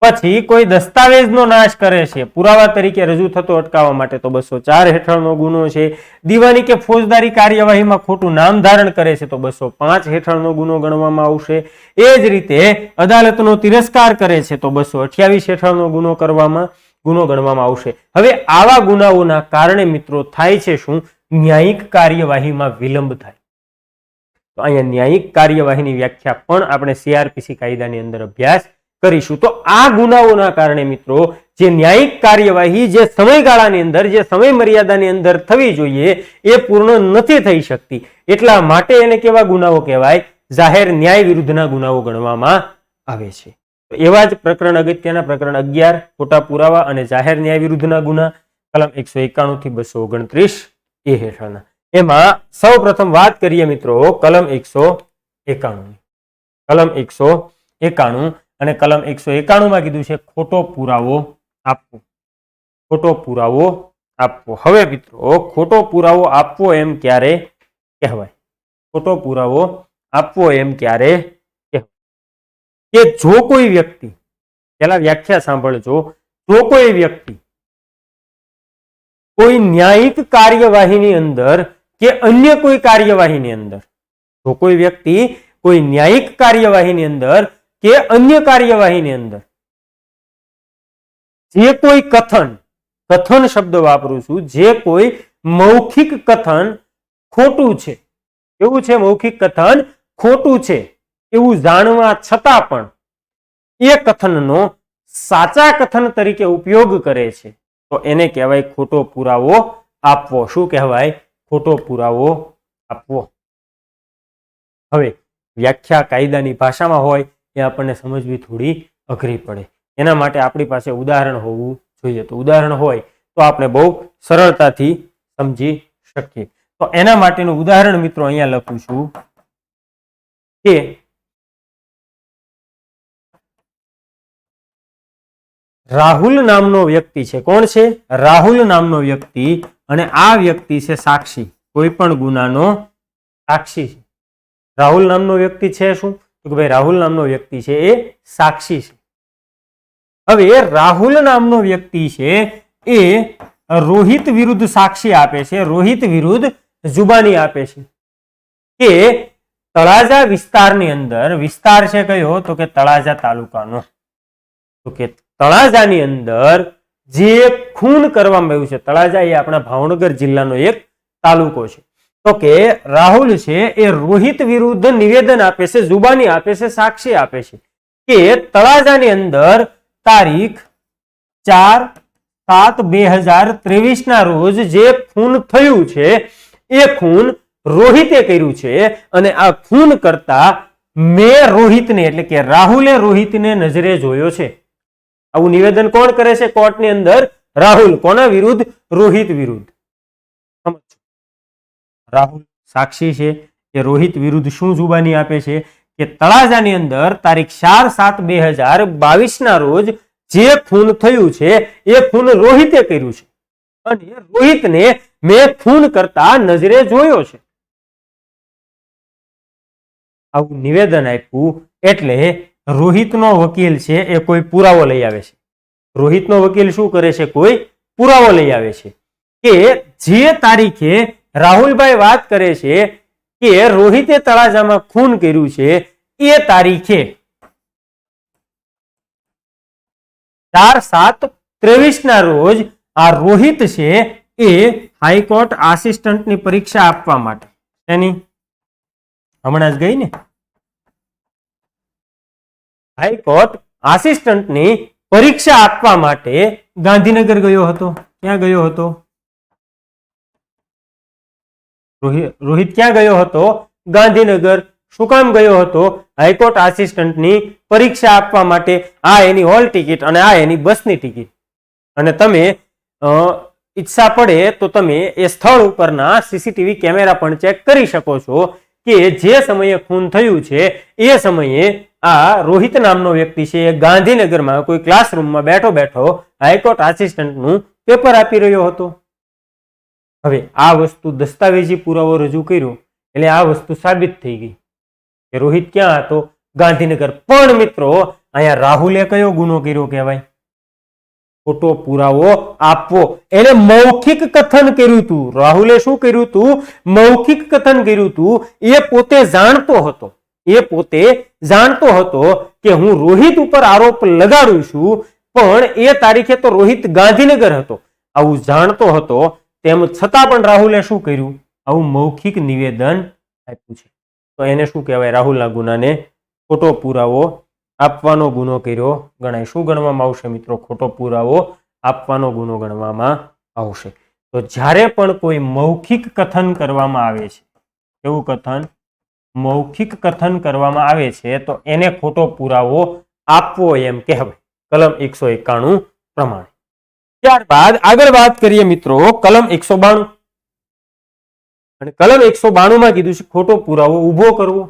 પછી કોઈ દસ્તાવેજનો નાશ કરે છે પુરાવા તરીકે રજૂ થતો અટકાવવા માટે, તો 204 હેઠળનો ગુનો છે. દીવાની કે ફોજદારી કાર્યવાહીમાં ખોટું નામ ધારણ કરે છે તો 205 હેઠળનો ગુનો ગણવામાં આવશે. એ જ રીતે અદાલતનો તિરસ્કાર કરે છે તો 228 હેઠળનો ગુનો ગણવામાં આવશે. હવે આવા ગુનાઓના કારણે મિત્રો થાય છે શું? ન્યાયિક કાર્યવાહીમાં વિલંબ થાય. તો અહીંયા ન્યાયિક કાર્યવાહીની વ્યાખ્યા પણ આપણે CRPC કાયદાની અંદર અભ્યાસ કરીશું. તો આ ગુનાઓના કારણે મિત્રો જે ન્યાયિક કાર્યવાહી જે સમયગાળાની અંદર, જે સમય મર્યાદાની અંદર થવી જોઈએ એ પૂર્ણ નથી થઈ શકતી. એટલા માટે એને કેવા ગુનાઓ કહેવાય? જાહેર ન્યાય વિરુદ્ધના ગુનાઓ ગણવામાં આવે છે. એવા જ પ્રકરણ અગત્યના પ્રકરણ 11 ખોટા પુરાવા અને જાહેર ન્યાય વિરુદ્ધના ગુના કલમ 191 થી 229 એ હેઠળના. એમાં સૌ પ્રથમ વાત કરીએ મિત્રો કલમ 191. કલમ 191 અને કલમ 191 માં કીધું છે ખોટો પુરાવો આપવો. ખોટો પુરાવો આપવો. હવે મિત્રો ખોટો પુરાવો આપવો એમ ક્યારે કહેવાય? ખોટો પુરાવો આપવો એમ ક્યારે કહેવાય? કે જો કોઈ વ્યક્તિ, પહેલા વ્યાખ્યા સાંભળજો, જો કોઈ વ્યક્તિ કોઈ ન્યાયિક કાર્યવાહીની અંદર કે અન્ય કોઈ કાર્યવાહીની અંદર, જો કોઈ વ્યક્તિ કોઈ ન્યાયિક કાર્યવાહીની અંદર કે અન્ય કાર્યવાહીની અંદર જે કોઈ કથન શબ્દ વાપરું છું, જે કોઈ મૌખિક કથન ખોટું છે, એવું છે મૌખિક કથન ખોટું છે એવું જાણવા છતાં પણ એ કથનનો સાચા કથન તરીકે ઉપયોગ કરે છે તો એને કહેવાય ખોટો પુરાવો આપવો. શું કહેવાય? ખોટો પુરાવો આપવો. હવે વ્યાખ્યા કાયદાની ભાષામાં હોય એ આપણને સમજવી થોડી અઘરી પડે. એના માટે આપણી પાસે ઉદાહરણ હોવું જોઈએ. તો ઉદાહરણ હોય તો આપણે બહુ સરળતાથી સમજી શકીએ. તો એના માટેનું ઉદાહરણ મિત્રો અહીંયા લખું છું કે રાહુલ નામનો વ્યક્તિ છે. કોણ છે? રાહુલ નામનો વ્યક્તિ. અને આ વ્યક્તિ છે સાક્ષી, કોઈ પણ ગુનાનો સાક્ષી છે. રાહુલ નામનો વ્યક્તિ છે શું? તો કે ભાઈ રાહુલ નામનો વ્યક્તિ છે એ સાક્ષી છે. હવે રાહુલ નામનો વ્યક્તિ છે એ રોહિત વિરુદ્ધ સાક્ષી આપે છે, રોહિત વિરુદ્ધ જુબાની આપે છે કે તળાજા વિસ્તારની અંદર, વિસ્તાર છે કયો? તો કે તળાજા તાલુકાનો. તો કે તળાજાની અંદર જે ખૂન કરવામાં આવ્યું છે, તળાજા એ આપણા ભાવનગર જિલ્લાનો એક તાલુકો છે. તો કે રાહુલ છે એ રોહિત વિરુદ્ધ નિવેદન આપે છે, જુબાની આપે છે, સાક્ષી આપે છે કે તળાજાની અંદર તારીખ 4/7/2023 ના રોજ જે ખૂન થયું છે એ ખૂન રોહિતે કર્યું છે. અને આ ખૂન કરતા મેં રોહિતને એટલે કે રાહુલે રોહિતને નજરે જોયો છે. આવું નિવેદન કોણ કરે છે કોર્ટની અંદર? રાહુલ. કોના વિરુદ્ધ? રોહિત વિરુદ્ધ. સમજો, રાહુલ સાક્ષી છે એ રોહિત વિરુદ્ધ શું જુબાની આપે છે કે તળાજાની અંદર તારીખ 4/7/2022 ના રોજ જે ખૂન થયું છે એ ખૂન રોહિતે કર્યું છે અને રોહિતને મેં ખૂન કરતા નજરે જોયો છે. આવું નિવેદન આપ્યું એટલે રોહિતનો વકીલ છે એ કોઈ પુરાવો લઈ આવે છે. રોહિતનો વકીલ શું કરે છે? કોઈ પુરાવો લઈ આવે છે કે જે તારીખે રાહુલભાઈ વાત કરે છે કે રોહિતે તળાજામાં ખૂન કર્યું છે એ તારીખે 4/7/23 ના રોજ આ રોહિત છે એ હાઈકોર્ટ આસિસ્ટન્ટની પરીક્ષા આપવા માટે, એની હમણાં જ ગઈ ને, હાઈકોર્ટ આસિસ્ટન્ટની પરીક્ષા આપવા માટે ગાંધીનગર ગયો હતો. ક્યાં ગયો હતો? રોહિત ક્યાં ગયો હતો? ગાંધીનગર. શું કામ ગયો હતો? હાઈકોર્ટ આસિસ્ટન્ટની પરીક્ષા આપવા માટે. આ એની હોલ ટિકિટ અને આ એની બસની ટિકિટ. અને તમે ઈચ્છા પડે તો તમે એ સ્થળ ઉપરના સીસીટીવી કેમેરા પણ ચેક કરી શકો છો કે જે સમયે ખૂન થયું છે એ સમયે આ રોહિત નામનો વ્યક્તિ છે એ ગાંધીનગરમાં કોઈ ક્લાસરૂમમાં બેઠો બેઠો હાઈકોર્ટ આસિસ્ટન્ટનું પેપર આપી રહ્યો હતો. હવે આ વસ્તુ દસ્તાવેજી પુરાવો રજૂ કર્યો એટલે આ વસ્તુ સાબિત થઈ ગઈ કે રોહિત ક્યાં હતો? ગાંધીનગર. પણ મિત્રો અહીંયા રાહુલે કયો ગુનો કર્યો કહેવાય? ખોટો પુરાવો આપવો. એને મૌખિક કથન કર્યું હતું. રાહુલે શું કર્યું હતું? મૌખિક કથન કર્યું હતું. એ પોતે જાણતો હતો કે હું રોહિત ઉપર આરોપ લગાડું છું, પણ એ તારીખે તો રોહિત ગાંધીનગર હતો. આવું જાણતો હતો, તેમ છતાં પણ રાહુલે શું કર્યું? આવું મૌખિક નિવેદન આપ્યું છે. તો એને શું કહેવાય? રાહુલના ગુનાને ખોટો પુરાવો આપવાનો ગુનો કર્યો ગણાય. શું ગણવામાં આવશે મિત્રો? ખોટો પુરાવો આપવાનો ગુનો ગણવામાં આવશે. તો જ્યારે પણ કોઈ મૌખિક કથન કરવામાં આવે છે, એવું કથન મૌખિક કથન કરવામાં આવે છે તો એને ખોટો પુરાવો આપવો એમ કહેવાય, કલમ 191 પ્રમાણે. ત્યારબાદ આગળ વાત કરીએ મિત્રો કલમ 192. અને કલમ 192 માં કીધું છે ખોટો પુરાવો ઉભો કરવો.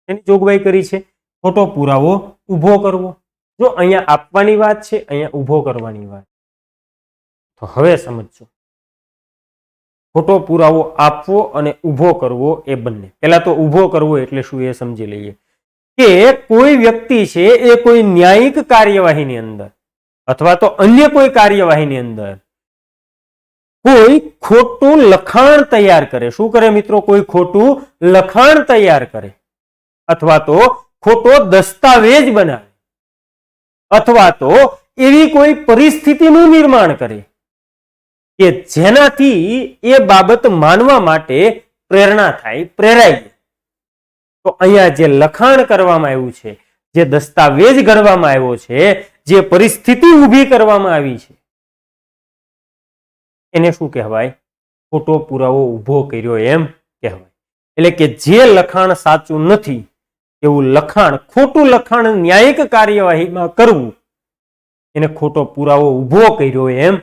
એની જોગવાઈ કરી છે ખોટો પુરાવો ઉભો કરવો. જો અહીંયા આપવાની વાત છે, અહીંયા ઉભો કરવાની વાત. તો હવે સમજો, ખોટો પુરાવો આપવો અને ઉભો કરવો એ બંને. પહેલા તો ઉભો કરવો એટલે શું એ સમજી લઈએ કે કોઈ વ્યક્તિ છે એ કોઈ ન્યાયિક કાર્યવાહીની અંદર અથવા તો અન્ય કોઈ કાર્યવાહીની અંદર કોઈ ખોટું લખાણ તૈયાર કરે. શું કરે મિત્રો? કોઈ ખોટું લખાણ તૈયાર કરે અથવા તો ખોટો દસ્તાવેજ બનાવે અથવા તો એવી કોઈ પરિસ્થિતિનું નિર્માણ કરે કે જેનાથી એ બાબત માનવા માટે પ્રેરણા થાય, પ્રેરાય. તો અહીંયા જે લખાણ કરવામાં આવ્યું છે, જે દસ્તાવેજ ઘડવામાં આવ્યો છે, જે પરિસ્થિતિ ઊભી કરવામાં આવી છે, એને શું કહેવાય? ખોટો પુરાવો ઊભો કર્યો એમ કહેવાય. એટલે કે જે લખાણ સાચું નથી એવું લખાણ, ખોટું લખાણ ન્યાયિક કાર્યવાહીમાં કરવું, એને ખોટો પુરાવો ઊભો કર્યો એમ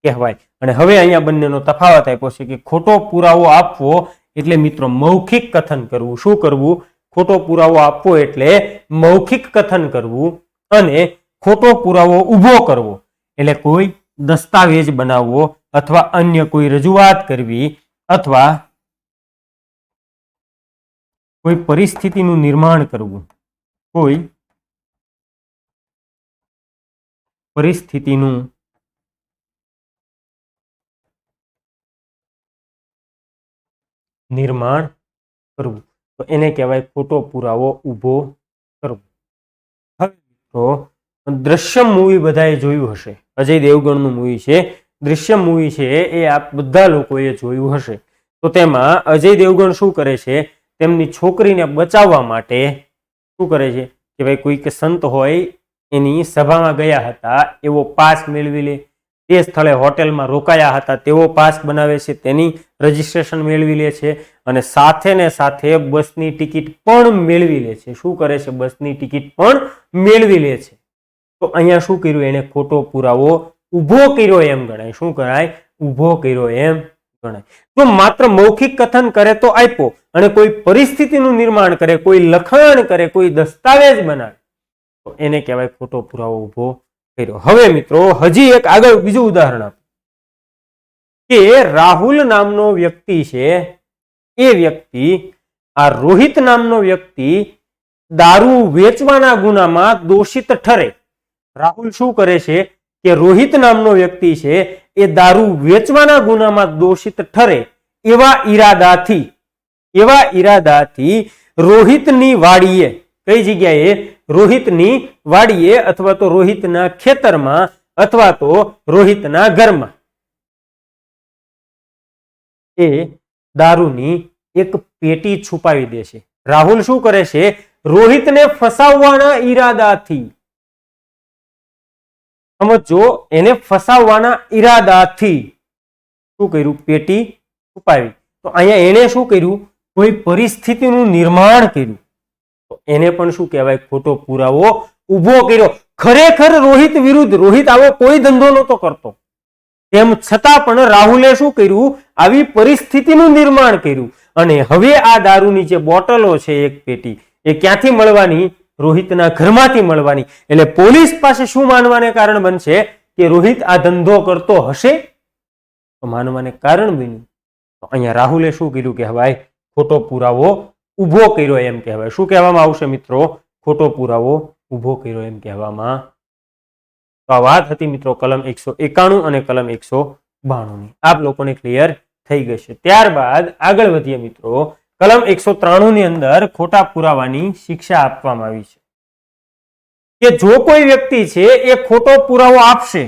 કહેવાય. અને હવે અહીંયા બંનેનો તફાવત આપ્યો છે કે ખોટો પુરાવો આપવો એટલે મિત્રો મૌખિક કથન કરવું. શું કરવું? ખોટો પુરાવો આપવો એટલે મૌખિક કથન કરવું. અને ખોટો પુરાવો ઊભો કરવો એટલે કોઈ દસ્તાવેજ બનાવવો અથવા અન્ય કોઈ રજૂઆત કરવી અથવા કોઈ પરિસ્થિતિનું નિર્માણ કરવું. કોઈ પરિસ્થિતિનું નિર્માણ કરવું. તો એને કહેવાય ખોટો પુરાવો ઊભો કરવો. હવે તો દ્રશ્યમ મૂવી બધાએ જોયું હશે. અજય દેવગણનું મૂવી છે દ્રશ્યમ મૂવી છે, એ આપ બધા લોકોએ જોયું હશે. તો તેમાં અજય દેવગણ શું કરે છે? તેમની છોકરીને બચાવવા માટે શું કરે છે કે ભાઈ કોઈક સંત હોય એની સભામાં ગયા હતા એવો પાસ મેળવી લે, તે સ્થળે હોટેલમાં રોકાયા હતા તેવો પાસ બનાવે છે, તેની રજીસ્ટ્રેશન મેળવી લે છે અને સાથે ને સાથે બસની ટિકિટ પણ મેળવી લે છે. શું કરે છે? બસની ટિકિટ પણ મેળવી લે છે. તો અહીંયા શું કર્યું? એને ખોટો પુરાવો ઊભો કર્યો એમ ગણાય. શું કરાય? ઊભો કર્યો એમ ગણાય. તો માત્ર મૌખિક કથન કરે તો આપ્યો, અને કોઈ પરિસ્થિતિનું નિર્માણ કરે, કોઈ લખાણ કરે, કોઈ દસ્તાવેજ બનાવે તો એને કહેવાય ખોટો પુરાવો ઊભો કર્યો. હવે મિત્રો હજી એક આગળ બીજું ઉદાહરણ આપો કે રાહુલ નામનો વ્યક્તિ છે, એ વ્યક્તિ આ રોહિત નામનો વ્યક્તિ દારૂ વેચવાના ગુનામાં દોષિત ઠરે. રાહુલ શું કરે છે કે રોહિત નામનો વ્યક્તિ છે એ દારૂ વેચવાના ગુનામાં દોષિત ઠરે એવા ઈરાદાથી રોહિતની વાડીએ, કઈ જગ્યાએ? રોહિતની વાડીએ અથવા તો રોહિતના ખેતરમાં અથવા તો રોહિતના ઘરમાં એ દારૂની એક પેટી છુપાવી દે છે. રાહુલ શું કરે છે? રોહિતને ફસાવવાના ઈરાદાથી સમજો, એને ફસાવવાના ઈરાદાથી શું કર્યું? પેટી છુપાવી. તો અહીંયા એને શું કર્યું? કોઈ પરિસ્થિતિનું નિર્માણ કર્યું. તો એને પણ શું કહેવાય? ખોટો પુરાવો ઉભો કર્યો. ખરેખર રોહિત વિરુદ્ધ, રોહિત આવો કોઈ ધંધો નહોતો કરતો, તેમ છતાં પણ રાહુલે શું કર્યું? આવી પરિસ્થિતિનું નિર્માણ કર્યું. અને હવે આ દારૂની જે બોટલો છે, એક પેટી, એ ક્યાંથી મળવાની? રોહિતના ઘરમાંથી મળવાની. એટલે પોલીસ પાસે શું માનવાને કારણ બનશે? કે રોહિત આ ધંધો કરતો હશે. તો માનવાને કારણ બન્યું. તો અહીંયા રાહુલે શું કર્યું કહેવાય? ખોટો પુરાવો ઉભો કર્યો એમ કહેવાય. શું કહેવામાં આવશે મિત્રો? ખોટો પુરાવો ઉભો કર્યો એમ કહેવામાં. તો આ વાત હતી મિત્રો કલમ 191 અને કલમ 192 ની. આપ લોકોને ક્લિયર થઈ ગશે. ત્યારબાદ આગળ વધીએ મિત્રો. કલમ 193 ની અંદર ખોટા પુરાવાની શિક્ષા આપવામાં આવી છે કે જો કોઈ વ્યક્તિ છે એ ખોટો પુરાવો આપશે,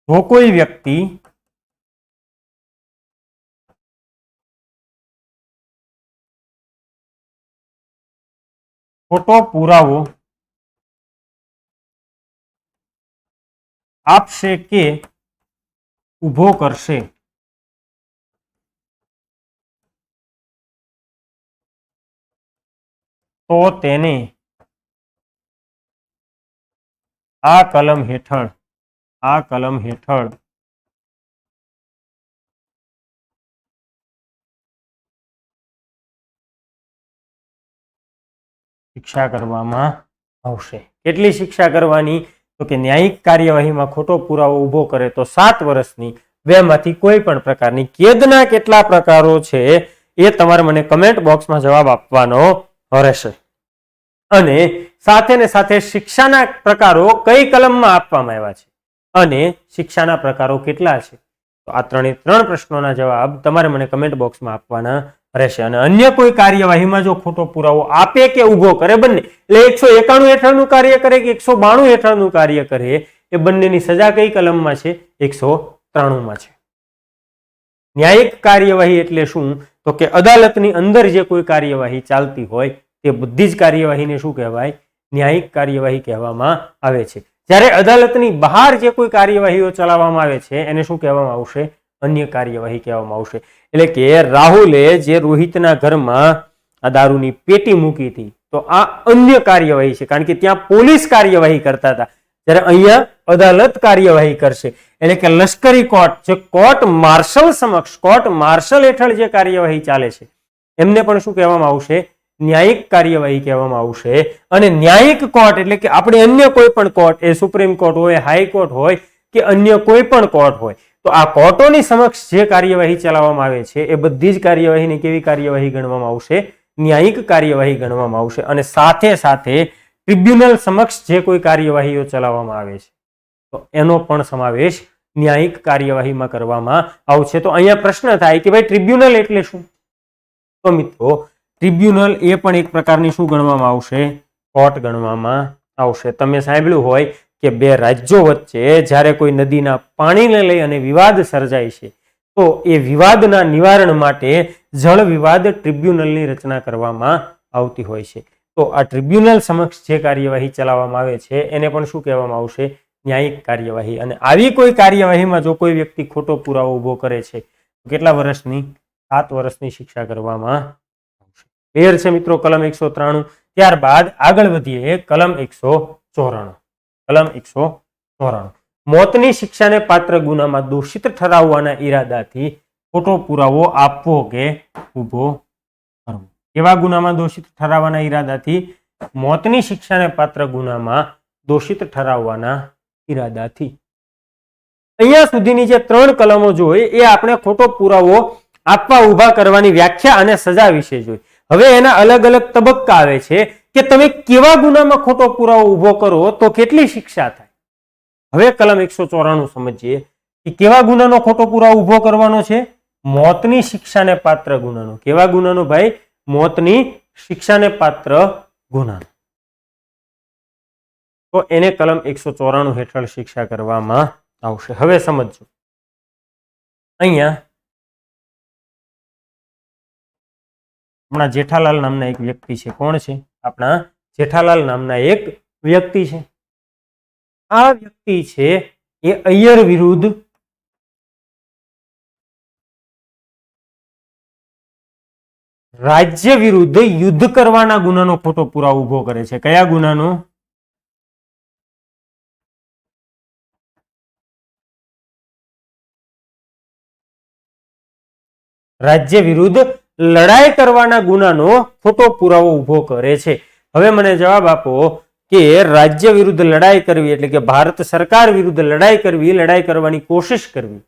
જો કોઈ વ્યક્તિ ખોટો પુરાવો આપશે કે ઉભો કરશે, તો તેને આ કલમ હેઠળ શિક્ષા કરવામાં આવશે. કેટલી શિક્ષા કરવાની? તો કે ન્યાયિક કાર્યવાહીમાં ખોટો પુરાવો ઉભો કરે તો 7 વર્ષની, બેમાંથી કોઈ પણ પ્રકારની. કેદના કેટલા પ્રકારો છે એ તમારે મને કમેન્ટ બોક્સમાં જવાબ આપવાનો રહેશે. અને સાથે ને સાથે શિક્ષાના પ્રકારો કઈ કલમમાં આપવામાં આવ્યા છે અને શિક્ષાના પ્રકારો કેટલા છે? તો આ 3 પ્રશ્નોના જવાબ તમારે મને કમેન્ટ બોક્સમાં આપવાના રહેશે. અને અન્ય કોઈ કાર્યવાહીમાં જો ખોટો પુરાવો આપે કે ઉભો કરે, બંને, એટલે 191 હેઠળનું કાર્ય કરે કે 192 હેઠળનું કાર્ય કરે, એ બંનેની સજા કઈ કલમમાં છે? 193 માં છે. ન્યાયિક કાર્યવાહી એટલે શું? તો કે અદાલતની અંદર જે કોઈ કાર્યવાહી ચાલતી હોય તે બધી જ કાર્યવાહીને શું કહેવાય? ન્યાયિક કાર્યવાહી કહેવામાં આવે છે. જ્યારે અદાલતની બહાર જે કોઈ કાર્યવાહીઓ ચલાવવામાં આવે છે એને શું કહેવામાં આવશે? અન્ય કાર્યવાહી કહેવામાં આવશે. એટલે કે રાહુલે જે રોહિતના ઘરમાં આ દારૂની પેટી મૂકી હતી, તો આ અન્ય કાર્યવાહી છે, કારણ કે ત્યાં પોલીસ કાર્યવાહી કરતા હતા, જ્યારે અહીંયા અદાલત કાર્યવાહી કરશે. એટલે કે લશ્કરી કોર્ટ, જે કોર્ટ માર્શલ સમક્ષ, કોર્ટ માર્શલ હેઠળ જે કાર્યવાહી ચાલે છે, એમને પણ શું કહેવામાં આવશે? ન્યાયિક કાર્યવાહી કહેવામાં આવશે. અને ન્યાયિક કોર્ટ એટલે કે આપણે અન્ય કોઈ પણ કોર્ટ, એ સુપ્રીમ કોર્ટ હોય, હાઈકોર્ટ હોય કે અન્ય કોઈ પણ કોર્ટ હોય, તો આ કોર્ટોની સમક્ષ જે કાર્યવાહી ચલાવવામાં આવે છે એ બધી જ કાર્યવાહીને કેવી કાર્યવાહી ગણવામાં આવશે? ન્યાયિક કાર્યવાહી ગણવામાં આવશે. અને સાથે સાથે ટ્રિબ્યુનલ સમક્ષ જે કોઈ કાર્યવાહીઓ ચલાવવામાં આવે છે તો એનો પણ સમાવેશ ન્યાયિક કાર્યવાહીમાં કરવામાં આવશે. તો અહીંયા પ્રશ્ન થાય કે ભાઈ ટ્રિબ્યુનલ એટલે શું? તો મિત્રો ટ્રિબ્યુનલ એ પણ એક પ્રકારની શું ગણવામાં આવશે? કોર્ટ ગણવામાં આવશે. તમે સાંભળ્યું હોય કે 2 રાજ્યો વચ્ચે જ્યારે કોઈ નદીના પાણીને લઈ અને વિવાદ સર્જાય છે, તો એ વિવાદના નિવારણ માટે જળ વિવાદ ટ્રિબ્યુનલની રચના કરવામાં આવતી હોય છે. તો આ ટ્રિબ્યુનલ સમક્ષ જે કાર્યવાહી ચલાવવામાં આવે છે એને પણ શું કહેવામાં આવશે? ન્યાયિક કાર્યવાહી. અને આવી કોઈ કાર્યવાહીમાં જો કોઈ વ્યક્તિ ખોટો પુરાવો ઉભો કરે છે તો કેટલા વર્ષની? 7 વર્ષની શિક્ષા કરવામાં આવશે. ક્લિયર છે મિત્રો કલમ 193? ત્યારબાદ આગળ વધીએ કલમ 194. કલમ 194, મોતની શિક્ષાને પાત્ર ગુનામાં દોષિત ઠરાવવાના ઈરાદાથી ખોટો પુરાવો આપવો કે ઉભો કરવો. કેવા ગુનામાં દોષિત ઠરાવવાના ઈરાદાથી? મોતની શિક્ષાને પાત્ર ગુનામાં દોષિત ઠરાવવાના ઈરાદાથી. અહીંયા સુધીની જે 3 કલમો જોઈ એ આપણે ખોટો પુરાવો આપવા ઉભા કરવાની વ્યાખ્યા અને સજા વિશે જોઈ. હવે એના અલગ અલગ તબક્કા આવે છે કે તમે કેવા ગુનામાં ખોટો પુરાવો ઉભો કરો તો કેટલી શિક્ષા થાય. હવે કલમ 194 સમજીએ કે કેવા ગુનાનો ખોટો પુરાવો ઉભો કરવાનો છે? મોતની શિક્ષાને પાત્ર ગુનાનો. કેવા ગુનાનો ભાઈ? મોતની શિક્ષાને પાત્ર ગુનાનો. તો એને કલમ 194 હેઠળ શિક્ષા કરવામાં આવશે. હવે સમજો, અહીંયા આપણા જેઠાલાલ નામના એક વ્યક્તિ છે. કોણ છે? આપણા જેઠાલાલ નામના એક વ્યક્તિ છે. આ વ્યક્તિ છે એ અય્યર વિરુદ્ધ રાજ્ય વિરુદ્ધ યુદ્ધ કરવાના ગુનાનો ખોટો પુરાવો ઉભો કરે છે. કયા ગુનાનો? રાજ્ય વિરુદ્ધ લડાઈ કરવાના ગુનાનો ખોટો પુરાવો ઉભો કરે છે. હવે મને જવાબ આપો કે રાજ્ય વિરુદ્ધ લડાઈ કરવી એટલે કે ભારત સરકાર વિરુદ્ધ લડાઈ કરવી, લડાઈ કરવાની કોશિશ કરવી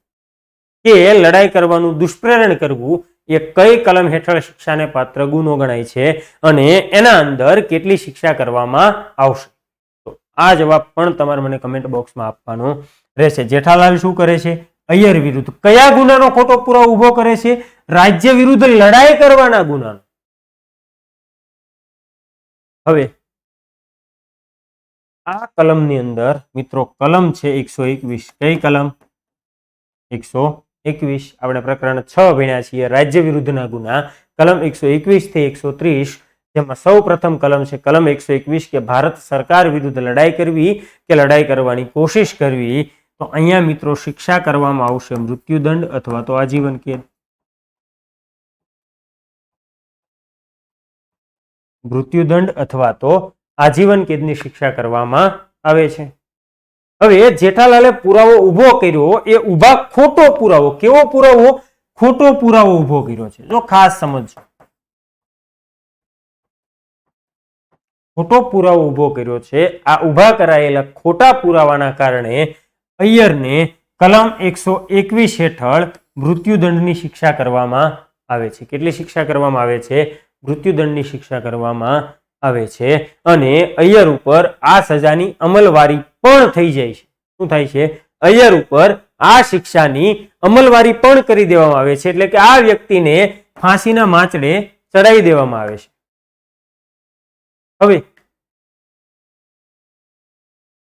કે લડાઈ કરવાનું દુષ્પ્રેરણ કરવું એ કઈ કલમ હેઠળ શિક્ષાને પાત્ર ગુનો ગણાય છે અને એના અંદર કેટલી શિક્ષા કરવામાં આવશે? તો આ જવાબ પણ તમારે મને કમેન્ટ બોક્સમાં આપવાનો રહેશે. જેઠાલાલ શું કરે છે? અય્યર વિરુદ્ધ કયા ગુનાનો ખોટો પુરાવો ઉભો કરે છે? રાજ્ય વિરુદ્ધ લડાઈ કરવાના ગુનાનો. હવે આ કલમની અંદર મિત્રો કલમ છે 121. કઈ કલમ? 121. આપણે પ્રકરણ 6 ભણ્યા છીએ રાજ્ય વિરુદ્ધના ગુના. કલમ 121 થી 130, જેમાં સૌ પ્રથમ કલમ છે કલમ 121 કે ભારત સરકાર વિરુદ્ધ લડાઈ કરવી કે લડાઈ કરવાની કોશિશ કરવી. તો અહીંયા મિત્રો શિક્ષા કરવામાં આવશે મૃત્યુદંડ અથવા તો આજીવન કેદ. મૃત્યુદંડ અથવા તો આજીવન કેદની શિક્ષા કરવામાં આવે છે. હવે જેઠાલાલે પુરાવો ઉભો કર્યો એ ઉભા ખોટો પુરાવો. કેવો પુરાવો? ખોટો પુરાવો ઉભો કર્યો છે. જો ખાસ સમજો, ખોટો પુરાવો ઉભો કર્યો છે. આ ઉભા કરાયેલા ખોટા પુરાવાના કારણે અય્યરને કલમ 121 હેઠળ મૃત્યુદંડની શિક્ષા કરવામાં આવે છે. કેટલી શિક્ષા કરવામાં આવે છે? મૃત્યુદંડની શિક્ષા કરવામાં આવે છે. અને અય્યર ઉપર આ સજાની અમલવારી પણ થઈ જાય છે. શું થાય છે? અય્યર ઉપર આ શિક્ષાની અમલવારી પણ કરી દેવામાં આવે છે. એટલે કે આ વ્યક્તિને ફાંસીના માંચડે ચડાવી દેવામાં આવે છે. હવે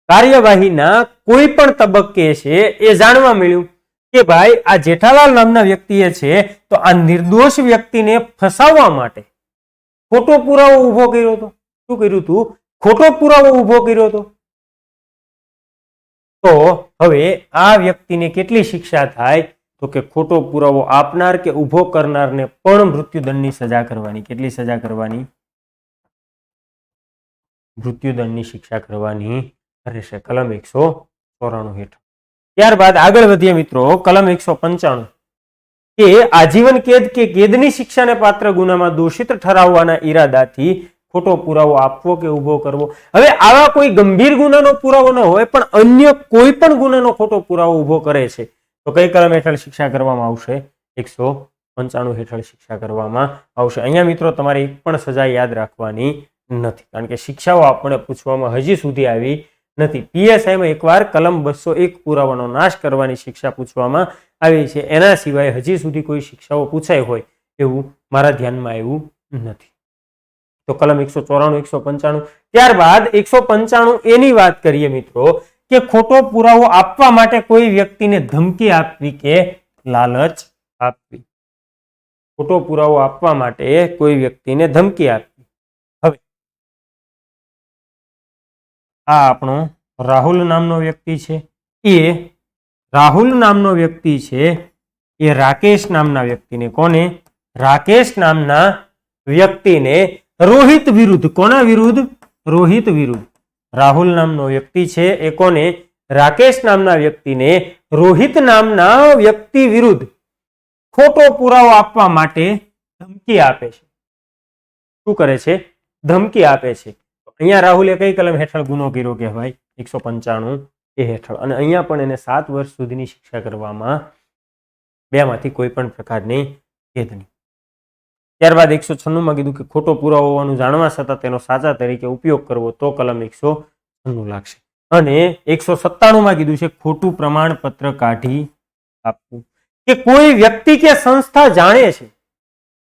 કાર્યવાહીના કોઈ પણ તબક્કે છે એ જાણવા મળ્યું કે ભાઈ આ જેઠાલાલ નામના વ્યક્તિએ છે તો આ નિર્દોષ વ્યક્તિને ફસાવવા માટે ખોટો પુરાવો ઉભો કર્યો હતો. શું કર્યું હતું? ખોટો પુરાવો ઉભો કર્યો હતો. તો હવે આ વ્યક્તિને કેટલી શિક્ષા થાય? તો કે ખોટો પુરાવો આપનાર કે ઉભો કરનારને પણ મૃત્યુદંડની સજા કરવાની. કેટલી સજા કરવાની? મૃત્યુદંડની શિક્ષા કરવાની રહેશે કલમ 194 હેઠળ. ત્યારબાદ આગળ વધીએ મિત્રો કલમ 195 કે આજીવન કેદ કે કેદની શિક્ષાને પાત્ર ગુનામાં દોષિત ઠરાવવાના ઈરાદાથી ખોટો પુરાવો આપવો કે ઉભો કરવો. હવે આવા કોઈ ગંભીર ગુનાનો પુરાવો ન હોય પણ અન્ય કોઈ પણ ગુનાનો ખોટો પુરાવો ઉભો કરે છે તો કઈ કલમ હેઠળ શિક્ષા કરવામાં આવશે? 195 હેઠળ શિક્ષા કરવામાં આવશે. અહીંયા મિત્રો તમારે એક પણ સજા યાદ રાખવાની નથી કારણ કે શિક્ષાઓ આપણને પૂછવામાં હજી સુધી આવી નથી. પીએસઆઈમાં એકવાર કલમ 201 પુરાવાનો નાશ કરવાની શિક્ષા પૂછવામાં આવી છે. એના સિવાય હજી સુધી કોઈ શિક્ષાઓ પૂછાઈ હોય એવું મારા ધ્યાનમાં આવ્યું નથી. તો કલમ 194, 195. ત્યારબાદ 195 એની વાત કરીએ મિત્રો કે ખોટો પુરાવો આપવા માટે કોઈ વ્યક્તિને ધમકી આપવી કે લાલચ આપવી. ખોટો પુરાવો આપવા માટે કોઈ વ્યક્તિને ધમકી આપવી. હવે આ આપણો રાહુલ નામનો વ્યક્તિ છે. એ રાહુલ નામનો વ્યક્તિ છે એ રાકેશ નામના વ્યક્તિને, કોને? રાકેશ નામના વ્યક્તિને રોહિત વિરુદ્ધ, કોના વિરુદ્ધ? રોહિત વિરુદ્ધ. રાહુલ નામનો વ્યક્તિ છે એ કોને? રાકેશ નામના વ્યક્તિને રોહિત નામના વ્યક્તિ વિરુદ્ધ ખોટો પુરાવો આપવા માટે ધમકી આપે છે. શું કરે છે? ધમકી આપે છે. અહીંયા રાહુલે કઈ કલમ હેઠળ ગુનો કર્યો કહેવાય? 195 એ હેઠળ. અને અહીંયા પણ એને 7 વર્ષ સુધીની શિક્ષા કરવામાં, બેમાંથી કોઈ પણ પ્રકારની કેદની. ત્યારબાદ 196 કીધું કે ખોટો પુરાવો હોવાનું જાણવા છતાં તેનો સાચા તરીકે ઉપયોગ કરવો તો કલમ 196 લાગશે. અને 197 કીધું છે ખોટું પ્રમાણપત્ર કાઢી આપવું. કે કોઈ વ્યક્તિ કે સંસ્થા જાણે છે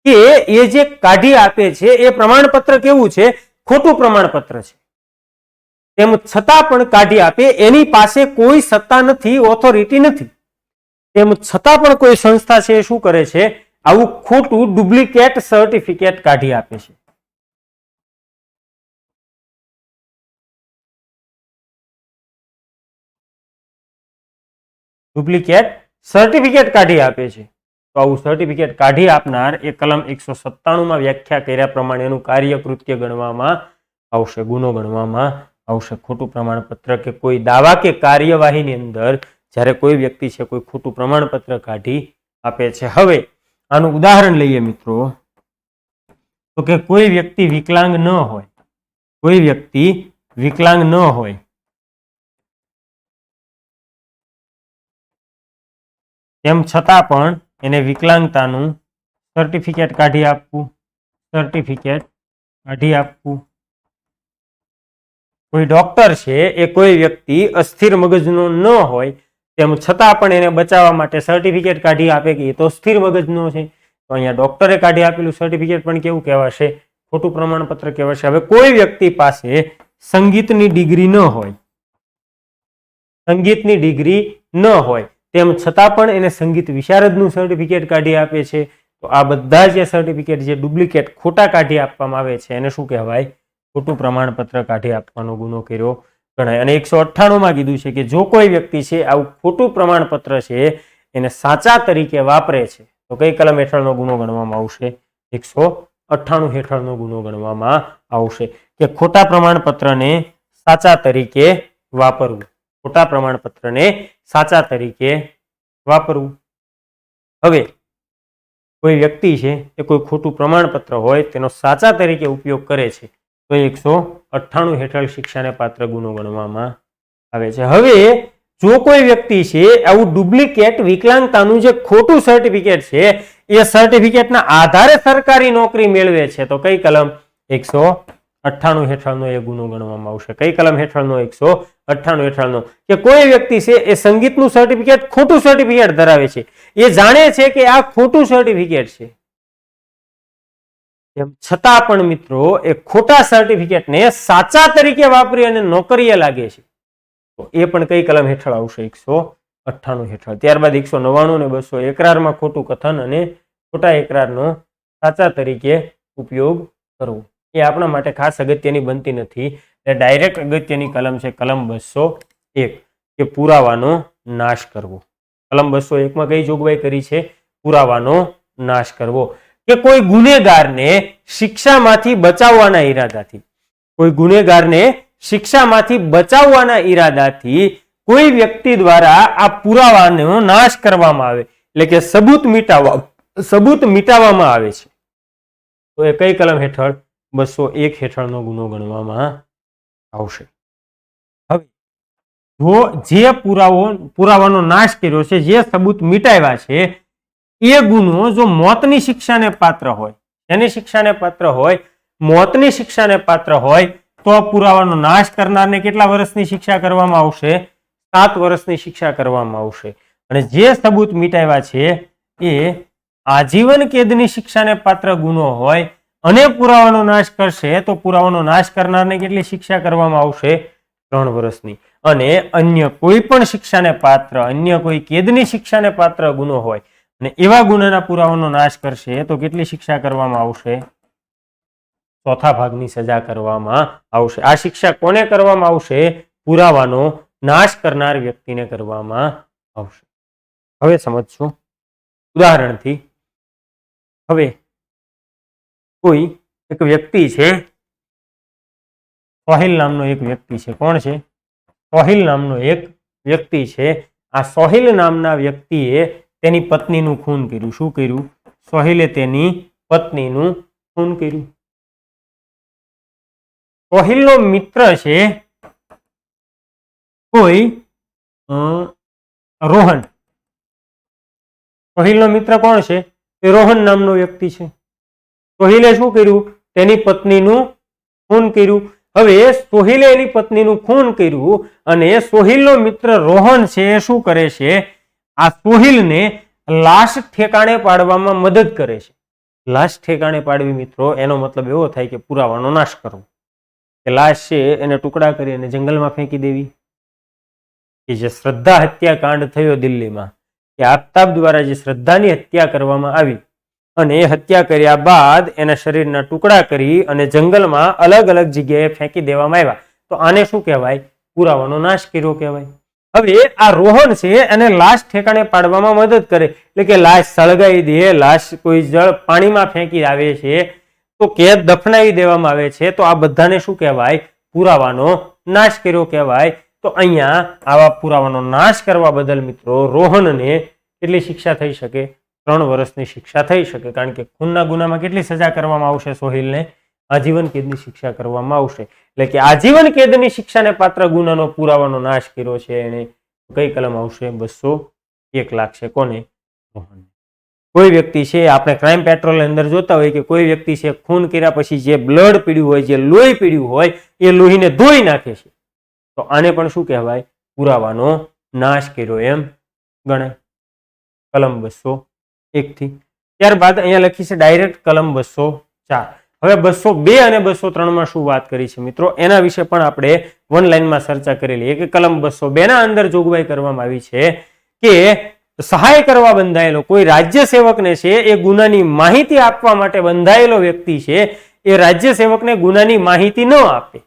કે એ જે કાઢી આપે છે એ પ્રમાણપત્ર કેવું છે? ખોટું પ્રમાણપત્ર છે. તેમ છતાં પણ કાઢી આપે. એની પાસે કોઈ સત્તા નથી, ઓથોરિટી નથી. તેમ છતાં પણ કોઈ સંસ્થા છે શું કરે છે? આવું ખોટું ડુપ્લિકેટ સર્ટિફિકેટ કાઢી આપે છે. ડુપ્લિકેટ સર્ટિફિકેટ કાઢી આપે છે. તો આવું સર્ટિફિકેટ કાઢી આપનાર એ કલમ 197 માં વ્યાખ્યા કર્યા પ્રમાણેનું કાર્ય કૃત્ય ગણવામાં આવશે, ગુનો ગણવામાં આવશે. ખોટું પ્રમાણપત્ર કે કોઈ દાવા કે કાર્યવાહીની અંદર જ્યારે કોઈ વ્યક્તિ છે કોઈ ખોટું પ્રમાણપત્ર કાઢી આપે છે. હવે આનું ઉદાહરણ લઈએ મિત્રો, તો કે કોઈ વ્યક્તિ વિકલાંગ ન હોય, કોઈ વ્યક્તિ વિકલાંગ ન હોય તેમ છતાં પણ એને વિકલાંગતાનું સર્ટિફિકેટ કાઢી આપવું, સર્ટિફિકેટ કાઢી આપવું. કોઈ ડોક્ટર છે એ કોઈ વ્યક્તિ અસ્થિર મગજનો ન હોય તેમ છતાં પણ એને બચાવવા માટે સર્ટિફિકેટ કાઢી આપે કે એ તો સ્થિર મગજનો છે, તો અહીંયા ડોક્ટરે કાઢી આપેલું સર્ટિફિકેટ પણ કેવું કહેવાશે? ખોટું પ્રમાણપત્ર કહેવાશે. હવે કોઈ વ્યક્તિ પાસે સંગીતની ડિગ્રી ન હોય, સંગીતની ડિગ્રી ન હોય તેમ છતાં પણ એને સંગીત વિશારદનું સર્ટિફિકેટ કાઢી આપે છે, તો આ બધા જે સર્ટિફિકેટ જે ડુપ્લિકેટ ખોટા કાઢી આપવામાં આવે છે એને શું કહેવાય? ખોટું પ્રમાણપત્ર કાઢી આપવાનો ગુનો કર્યો ગણાય. અને 198 માં કીધું છે કે જો કોઈ વ્યક્તિ છે આવું ખોટું પ્રમાણપત્ર છે એને સાચા તરીકે વાપરે છે તો કઈ કલમ હેઠળનો ગુનો ગણવામાં આવશે? 198 હેઠળનો ગુનો ગણવામાં આવશે કે ખોટા પ્રમાણપત્રને સાચા તરીકે વાપરવું, ખોટા પ્રમાણપત્રને સાચા તરીકે વાપરવું. હવે કોઈ વ્યક્તિ છે એ કોઈ ખોટું પ્રમાણપત્ર હોય તેનો સાચા તરીકે ઉપયોગ કરે છે તો 198 હેઠળ શિક્ષાને પાત્ર ગુનો ગણવામાં આવે છે. હવે જો કોઈ વ્યક્તિ છે આવું ડુપ્લિકેટ વિકલાંગતાનું જે ખોટું સર્ટિફિકેટ છે એ સર્ટિફિકેટના આધારે સરકારી નોકરી મેળવે છે તો કઈ કલમ? 198 હેઠળનો એ ગુનો ગણવામાં આવશે. કઈ કલમ હેઠળનો? 198 હેઠળનો. કે કોઈ વ્યક્તિ છે એ સંગીતનું સર્ટિફિકેટ ખોટું સર્ટિફિકેટ ધરાવે છે, એ જાણે છે કે આ ખોટું સર્ટિફિકેટ છે, તેમ છતાં પણ મિત્રો એ ખોટા સર્ટિફિકેટને સાચા તરીકે વાપરી અને નોકરીએ લાગે છે તો એ પણ કઈ કલમ હેઠળ આવશે? 198 હેઠળ. ત્યારબાદ 199 અને 200 એકરારમાં ખોટું કથન અને ખોટા એકરારનો સાચા તરીકે ઉપયોગ કરવો એ આપણા માટે ખાસ અગત્યની બનતી નથી. એ ડાયરેક્ટ અગત્યની કલમ છે કલમ 201 કે પુરાવાનો નાશ કરવો. કલમ 201 માં કઈ જોગવાઈ કરી છે? પુરાવાનો નાશ કરવો. કે કોઈ ગુનેગારને શિક્ષામાંથી બચાવવાના ઈરાદાથી, કોઈ ગુનેગારને શિક્ષામાંથી બચાવવાના ઈરાદાથી કોઈ વ્યક્તિ દ્વારા આ પુરાવાનો નાશ કરવામાં આવે એટલે કે સબૂત મિટાવવામાં આવે છે તો એ કઈ કલમ હેઠળ? 201 હેઠળનો ગુનો ગણવામાં આવશે. હવે જો જે પુરાવાનો નાશ કર્યો છે, જે સબૂત મિટાવ્યા છે એ ગુનો જો મોતની શિક્ષાને પાત્ર હોય, એની શિક્ષાને પાત્ર હોય, મોતની શિક્ષાને પાત્ર હોય તો પુરાવાનો નાશ કરનારને કેટલા વર્ષની શિક્ષા કરવામાં આવશે? 7 વર્ષની શિક્ષા કરવામાં આવશે. અને જે સબૂત મિટાવ્યા છે એ આજીવન કેદની શિક્ષાને પાત્ર ગુનો હોય અને પુરાવાનો નાશ કરશે તો પુરાવાનો નાશ કરનારને કેટલી શિક્ષા કરવામાં આવશે? 3 વર્ષની. અને અન્ય કોઈ પણ શિક્ષાને પાત્ર, અન્ય કોઈ કેદની શિક્ષાને પાત્ર ગુનો હોય અને એવા ગુનાના પુરાવાનો નાશ કરશે તો કેટલી શિક્ષા કરવામાં આવશે? 4થા ભાગની સજા કરવામાં આવશે. આ શિક્ષા કોને કરવામાં આવશે? પુરાવાનો નાશ કરનાર વ્યક્તિને કરવામાં આવશે. હવે સમજશું ઉદાહરણથી. હવે કોઈ એક વ્યક્તિ છે, સોહિલ નામનો એક વ્યક્તિ છે. કોણ છે? સોહિલ નામનો એક વ્યક્તિ છે. આ સોહિલ નામના વ્યક્તિએ તેની પત્નીનું ખૂન કર્યું. શું કર્યું? સોહિલે તેની પત્નીનું ખૂન કર્યું. સોહિલનો મિત્ર છે કોઈ રોહન. સોહિલનો મિત્ર કોણ છે? એ રોહન નામનો વ્યક્તિ છે. સોહિલે શું કર્યું? તેની પત્નીનું ખૂન કર્યું. હવે સોહિલે એની પત્નીનું ખૂન કર્યું અને સોહિલનો મિત્ર રોહન છે એ શું કરે છે? આ સોહિલને લાશ ઠેકાણે પાડવામાં મદદ કરે છે. લાશ ઠેકાણે પાડવી મિત્રો એનો મતલબ એવો થાય કે પુરાવાનો નાશ કરવો, કે લાશ છે એને ટુકડા કરી અને જંગલમાં ફેંકી દેવી. કે જે શ્રદ્ધા હત્યાકાંડ થયો દિલ્હીમાં, કે આફતાબ દ્વારા જે શ્રદ્ધાની હત્યા કરવામાં આવી અને એ હત્યા કર્યા બાદ એના શરીરના ટુકડા કરી અને જંગલમાં અલગ અલગ જગ્યાએ ફેંકી દેવામાં આવ્યા તો આને શું કહેવાય? પુરાવાનો નાશ કર્યો કહેવાય. હવે આ રોહન છે અને લાશ ઠેકાણે પાડવામાં મદદ કરે, એટલે કે લાશ સળગાવી દે, લાશ કોઈ જળ પાણીમાં ફેંકી આવે છે, તો કે દફનાવી દેવામાં આવે છે, તો આ બધાને શું કહેવાય? પુરાવાનો નાશ કર્યો કહેવાય. તો અહીંયા આવા પુરાવાનો નાશ કરવા બદલ મિત્રો રોહનને કેટલી શિક્ષા થઈ શકે? 3 વર્ષની શિક્ષા થઈ શકે. કારણ કે ખૂનના ગુનામાં કેટલી સજા કરવામાં આવશે? સોહિલને આજીવન કેદની શિક્ષા કરવામાં આવશે. એટલે કે આજીવન કેદની શિક્ષાને પાત્ર ગુનાનો પુરાવાનો નાશ કર્યો છે એને. કઈ કલમ આવશે? 201 લાગશે. કોને? રોહનને. કોઈ વ્યક્તિ છે, આપણે ક્રાઇમ પેટ્રોલ અંદર જોતા હોય કે કોઈ વ્યક્તિ છે ખૂન કર્યા પછી જે બ્લડ પીડ્યું હોય, જે લોહી પીડ્યું હોય, એ લોહીને ધોઈ નાખે છે, તો આને પણ શું કહેવાય? પુરાવાનો નાશ કર્યો એમ ગણાય. કલમ 201 થી. ત્યારબાદ અહીંયા લખી છે ડાયરેક્ટ કલમ 204. હવે 202 અને 203 માં શું વાત કરી છે મિત્રો? એના વિશે પણ આપણે વન લાઈનમાં ચર્ચા કરેલી કે કલમ 202 ના અંદર જોગવાઈ કરવામાં આવી છે કે સહાય કરવા બંધાયેલો કોઈ રાજ્ય સેવકને છે એ ગુનાની માહિતી આપવા માટે બંધાયેલો વ્યક્તિ છે, એ રાજ્ય સેવકને ગુનાની માહિતી ન આપે.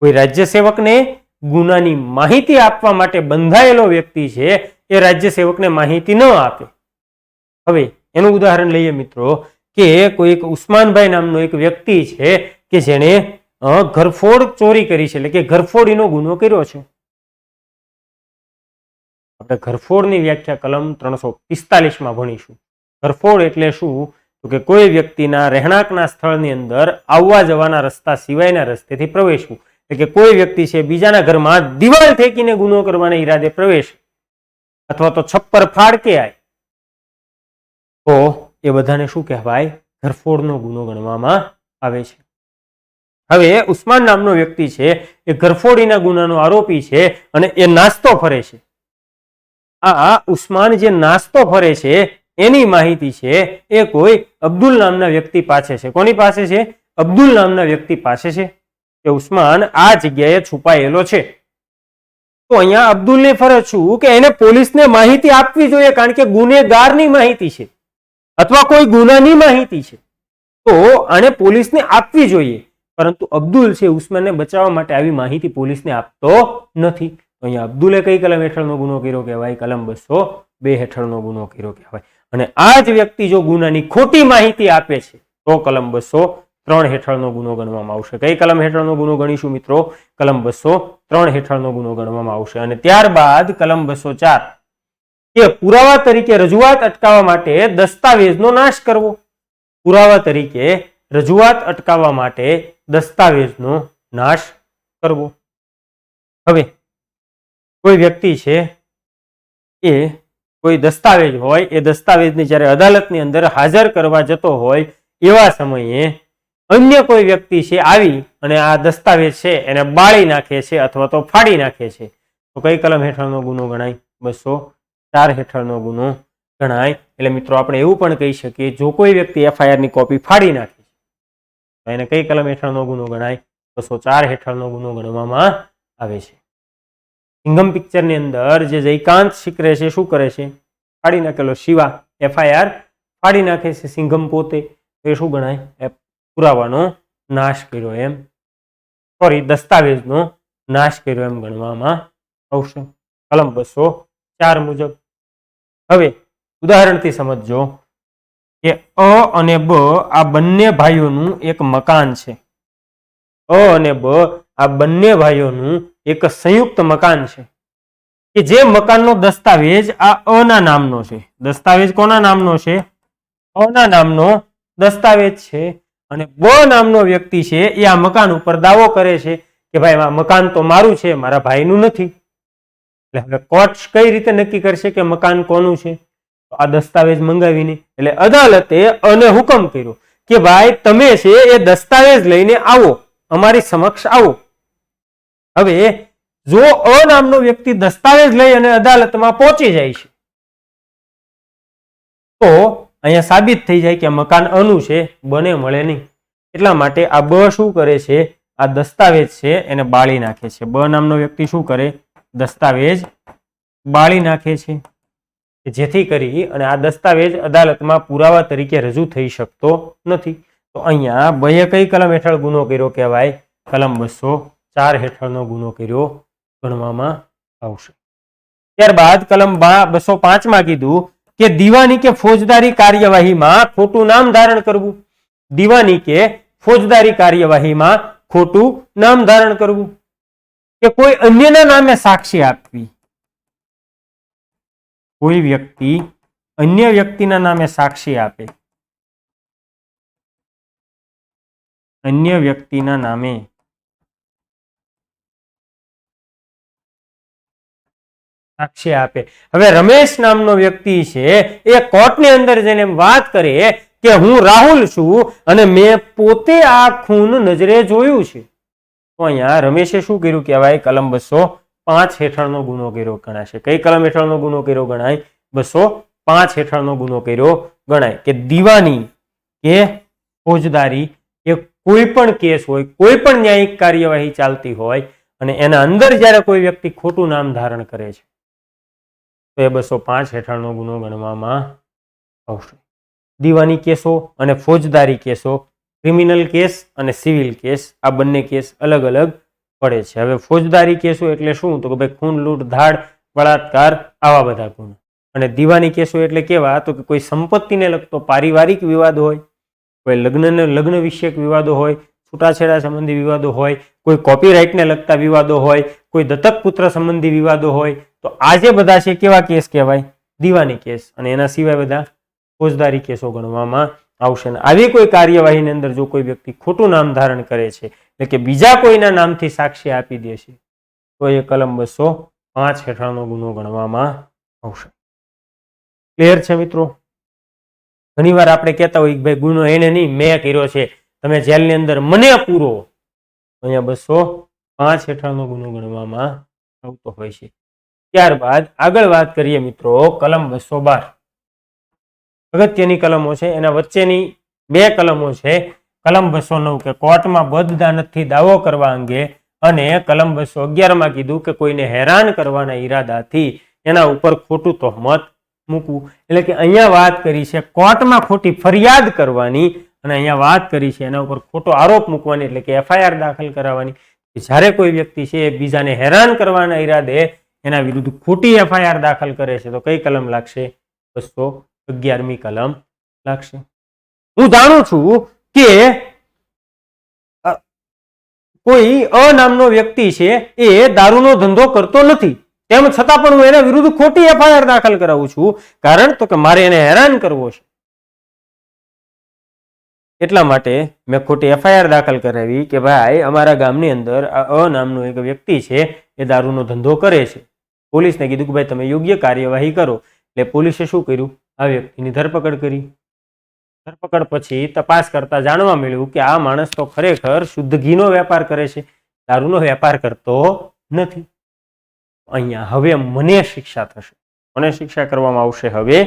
કોઈ રાજ્ય સેવકને ગુનાની માહિતી આપવા માટે બંધાયેલો વ્યક્તિ છે, એ રાજ્ય સેવકને માહિતી ન આપે. હવે એનું ઉદાહરણ લઈએ મિત્રો કે કોઈ એક ઉસ્માનભાઈ નામનો એક વ્યક્તિ છે કે જેને ઘરફોડ ચોરી કરી છે, એટલે કે ઘરફોડીનો ગુનો કર્યો છે. આપણે ઘરફોડની વ્યાખ્યા કલમ 345 માં ભણીશું. ઘરફોડ એટલે શું? તો કે કોઈ વ્યક્તિના રહેણાંકના સ્થળની અંદર આવવા જવાના રસ્તા સિવાયના રસ્તેથી પ્રવેશવું. એટલે કે કોઈ વ્યક્તિ છે બીજાના ઘરમાં દિવાલ ફેંકીને ગુનો કરવાના ઈરાદે પ્રવેશ, અથવા તો છપ્પર ફાડકે આય, તો એ બધાને શું કહેવાય? ઘરફોડનો ગુનો ગણવામાં આવે છે. હવે ઉસ્માન નામનો વ્યક્તિ છે એ ઘરફોડીના ગુનાનો આરોપી છે અને એ નાસ્તો ફરે છે. આ ઉસ્માન જે નાસ્તો ફરે છે એની માહિતી છે એ કોઈ અબ્દુલ નામના વ્યક્તિ પાસે છે. કોની પાસે છે? અબ્દુલ નામના વ્યક્તિ પાસે છે કે ઉસ્માન આ જગ્યાએ છુપાયેલો છે. તો અહીંયા અબ્દુલને ફરજ શું કે એને પોલીસને માહિતી આપવી જોઈએ, કારણ કે ગુનેગારની માહિતી છે અથવા કોઈ ગુનાની માહિતી છે, તો આને પોલીસને આપવી જોઈએ. પરંતુ અબ્દુલ છે ઉસ્માનને બચાવવા માટે આવી માહિતી પોલીસને આપતો નથી. અહીંયા અબ્દુલે કઈ કલમ હેઠળનો ગુનો કર્યો કહેવાય? કલમ 202 હેઠળનો ગુનો કર્યો કહેવાય. અને આ જ વ્યક્તિ જો ગુનાની ખોટી માહિતી આપે છે તો કલમ 203 હેઠળનો ગુનો ગણવામાં આવશે. કઈ કલમ હેઠળનો ગુનો ગણીશું મિત્રો? કલમ 203 હેઠળનો ગુનો ગણવામાં આવશે. અને ત્યારબાદ કલમ 204 કે પુરાવા તરીકે રજૂઆત અટકાવવા માટે દસ્તાવેજનો નાશ કરવો. પુરાવા તરીકે રજૂઆત અટકાવવા માટે દસ્તાવેજનો નાશ કરવો. હવે કોઈ વ્યક્તિ છે એ કોઈ દસ્તાવેજ હોય, એ દસ્તાવેજને જ્યારે અદાલતની અંદર હાજર કરવા જતો હોય એવા સમયે અન્ય કોઈ વ્યક્તિ છે આવી અને આ દસ્તાવેજ છે એને બાળી નાખે છે અથવા તો ફાડી નાખે છે, તો કઈ કલમ હેઠળનો ગુનો ગણાય? 204 હેઠળનો ગુનો ગણાય. એટલે મિત્રો આપણે એવું પણ કહી શકીએ જો કોઈ વ્યક્તિ FIR ની કોપી ફાડી નાખે છે તો એને કઈ કલમ હેઠળનો ગુનો ગણાય? 204 હેઠળનો ગુનો ગણવામાં આવે છે. સિંઘમ પિક્ચરની અંદર જે જયકાંત શીકરે છે શું કરે છે? ફાડી નાખેલો શિવા FIR ફાડી નાખે છે સિંઘમ પોતે, એ શું ગણાય? પુરાવાનો નાશ કર્યો એમ, સોરી દસ્તાવેજનો નાશ કર્યો એમ ગણવામાં આવશે કલમ 204 મુજબ. હવે ઉદાહરણથી સમજજો કે અ અને બ આ બંને ભાઈઓનું એક મકાન છે. અ અને બ આ બંને ભાઈઓનું એક સંયુક્ત મકાન છે કે જે મકાનનો દસ્તાવેજ આ અ ના નામનો છે. દસ્તાવેજ કોના નામનો છે? અ ના નામનો દસ્તાવેજ છે. અને બ નામનો વ્યક્તિ છે એ આ મકાન ઉપર દાવો કરે છે કે ભાઈ આ મકાન તો મારું છે, મારા ભાઈનું નથી. એટલે હવે કોર્ટ કઈ રીતે નક્કી કરશે કે મકાન કોનું છે? તો આ દસ્તાવેજ મંગાવીને. એટલે અદાલતે અને હુકમ કર્યો કે ભાઈ તમે છે એ દસ્તાવેજ લઈને આવો, અમારી સમક્ષ આવો. હવે જો અ નામનો વ્યક્તિ દસ્તાવેજ લઈ અને અદાલતમાં પહોંચી જાય છે તો અહીંયા સાબિત થઈ જાય કે મકાન અનું છે, બને મળે નહીં. એટલા માટે આ બ શું કરે છે? આ દસ્તાવેજ છે એને બાળી નાખે છે. બ નામનો વ્યક્તિ શું કરે? દસ્તાવેજ બાળી નાખે છે, જેથી કરી અને આ દસ્તાવેજ અદાલતમાં પુરાવા તરીકે રજૂ થઈ શકતો નથી. તો અહીંયા બએ કઈ કલમ હેઠળ ગુનો કર્યો કહેવાય? કલમ 204 હેઠળનો ગુનો કર્યો ગણવામાં આવશે. ત્યારબાદ કલમ 205 માં કીધું કે દીવાની કે ફોજદારી કાર્યવાહીમાં ખોટું નામ ધારણ કરવું. દીવાની કે ફોજદારી કાર્યવાહીમાં ખોટું નામ ધારણ કરવું કે કોઈ અન્યના નામે સાક્ષી આપવી. કોઈ વ્યક્તિ અન્ય વ્યક્તિના નામે સાક્ષી આપે, અન્ય વ્યક્તિના નામે સાક્ષી આપે. હવે રમેશ નામનો વ્યક્તિ છે એ કોર્ટની અંદર જઈને વાત કરે કે હું રાહુલ છું અને મેં પોતે આ ખૂન નજરે જોયું છે, તો અહીંયા રમેશે શું કર્યું કહેવાય? કલમ 205 હેઠળનો ગુનો કર્યો ગણાશે. કઈ કલમ હેઠળનો ગુનો કર્યો ગણાય? 205 હેઠળનો ગુનો કર્યો ગણાય. કે દીવાની કે ફોજદારી કે કોઈ પણ કેસ હોય, કોઈ પણ ન્યાયિક કાર્યવાહી ચાલતી હોય અને એના અંદર જ્યારે કોઈ વ્યક્તિ ખોટું નામ ધારણ કરે છે તો એ 205 હેઠળનો ગુનો ગણવામાં આવશે. દીવાની કેસો અને ફોજદારી કેસો, ક્રિમિનલ કેસ અને સિવિલ કેસ, આ બંને કેસ અલગ અલગ પડે છે. હવે ફોજદારી કેસો એટલે શું? તો કે ભાઈ ખૂન, લૂંટ, ધાડ, બળાત્કાર, આવા બધા ગુનો. અને દીવાની કેસો એટલે કેવા? તો કે કોઈ સંપત્તિને લગતો પારિવારિક વિવાદ હોય, કોઈ લગ્ન વિષયક વિવાદો હોય, છૂટાછેડા સંબંધી વિવાદો હોય, કોઈ કોપીરાઇટને લગતા વિવાદો હોય, કોઈ દત્તક પુત્ર સંબંધી વિવાદો હોય, તો આ જે બધા છે કેવા કેસ કહેવાય? દીવાની કેસ. અને એના સિવાય બધા ફોજદારી કેસો ગણવામાં આવશે. આવી કોઈ કાર્યવાહીની અંદર જો કોઈ વ્યક્તિ ખોટું નામ ધારણ કરે છે એટલે કે બીજા કોઈના નામથી સાક્ષી આપી દે છે તો એ કલમ 205 હેઠળનો ગુનો ગણવામાં આવશે. ક્લિયર છે મિત્રો? ઘણીવાર આપણે કહેતા હોય કે ભાઈ ગુનો એને નહીં, મેં કર્યો છે, તમે જેલની અંદર મને પૂરો. અહીંયા 205 હેઠળનો ગુનો ગણવામાં આવતો હોય છે. ત્યારબાદ આગળ વાત કરીએ મિત્રો કલમ 212. અગત્યની કલમો છે, એના વચ્ચેની બે કલમો છે. કલમ 209 કે કોર્ટમાં બદદાનતથી દાવો કરવા અંગે, અને કલમ 211 માં કીધું કે કોઈને હેરાન કરવાના ઈરાદાથી એના ઉપર ખોટું તહોમત મૂકવું. એટલે કે અહીંયા વાત કરી છે કોર્ટમાં ખોટી ફરિયાદ કરવાની, અને અહીંયા વાત કરી છે એના ઉપર ખોટો આરોપ મૂકવાની, એટલે કે FIR દાખલ કરાવવાની. જ્યારે કોઈ વ્યક્તિ છે એ બીજાને હેરાન કરવાના ઈરાદે એના વિરુદ્ધ ખોટી FIR દાખલ કરે છે તો કઈ કલમ લાગશે? 211મી કલમ લાગશે. હું જાણું છું કે કોઈ અ નામનો વ્યક્તિ છે એ દારૂનો ધંધો કરતો નથી, તેમ છતાં પણ હું એના વિરુદ્ધ ખોટી FIR દાખલ કરાવું છું. કારણ તો કે મારે એને હેરાન કરવો છે, એટલા માટે મેં ખોટી FIR દાખલ કરાવી કે ભાઈ અમારા ગામની અંદર આ અ નામનો એક વ્યક્તિ છે એ દારૂનો ધંધો કરે છે. પોલીસને કીધું કે ભાઈ તમે યોગ્ય કાર્યવાહી કરો. એટલે પોલીસે શું કર્યું? આ વ્યક્તિની ધરપકડ કરી. ધરપકડ પછી તપાસ કરતા જાણવા મળ્યું કે આ માણસ તો ખરેખર શુદ્ધ ઘીનો વેપાર કરે છે, દારૂનો વેપાર કરતો નથી. અહીંયા હવે મને શિક્ષા થશે. મને શિક્ષા કરવામાં આવશે. હવે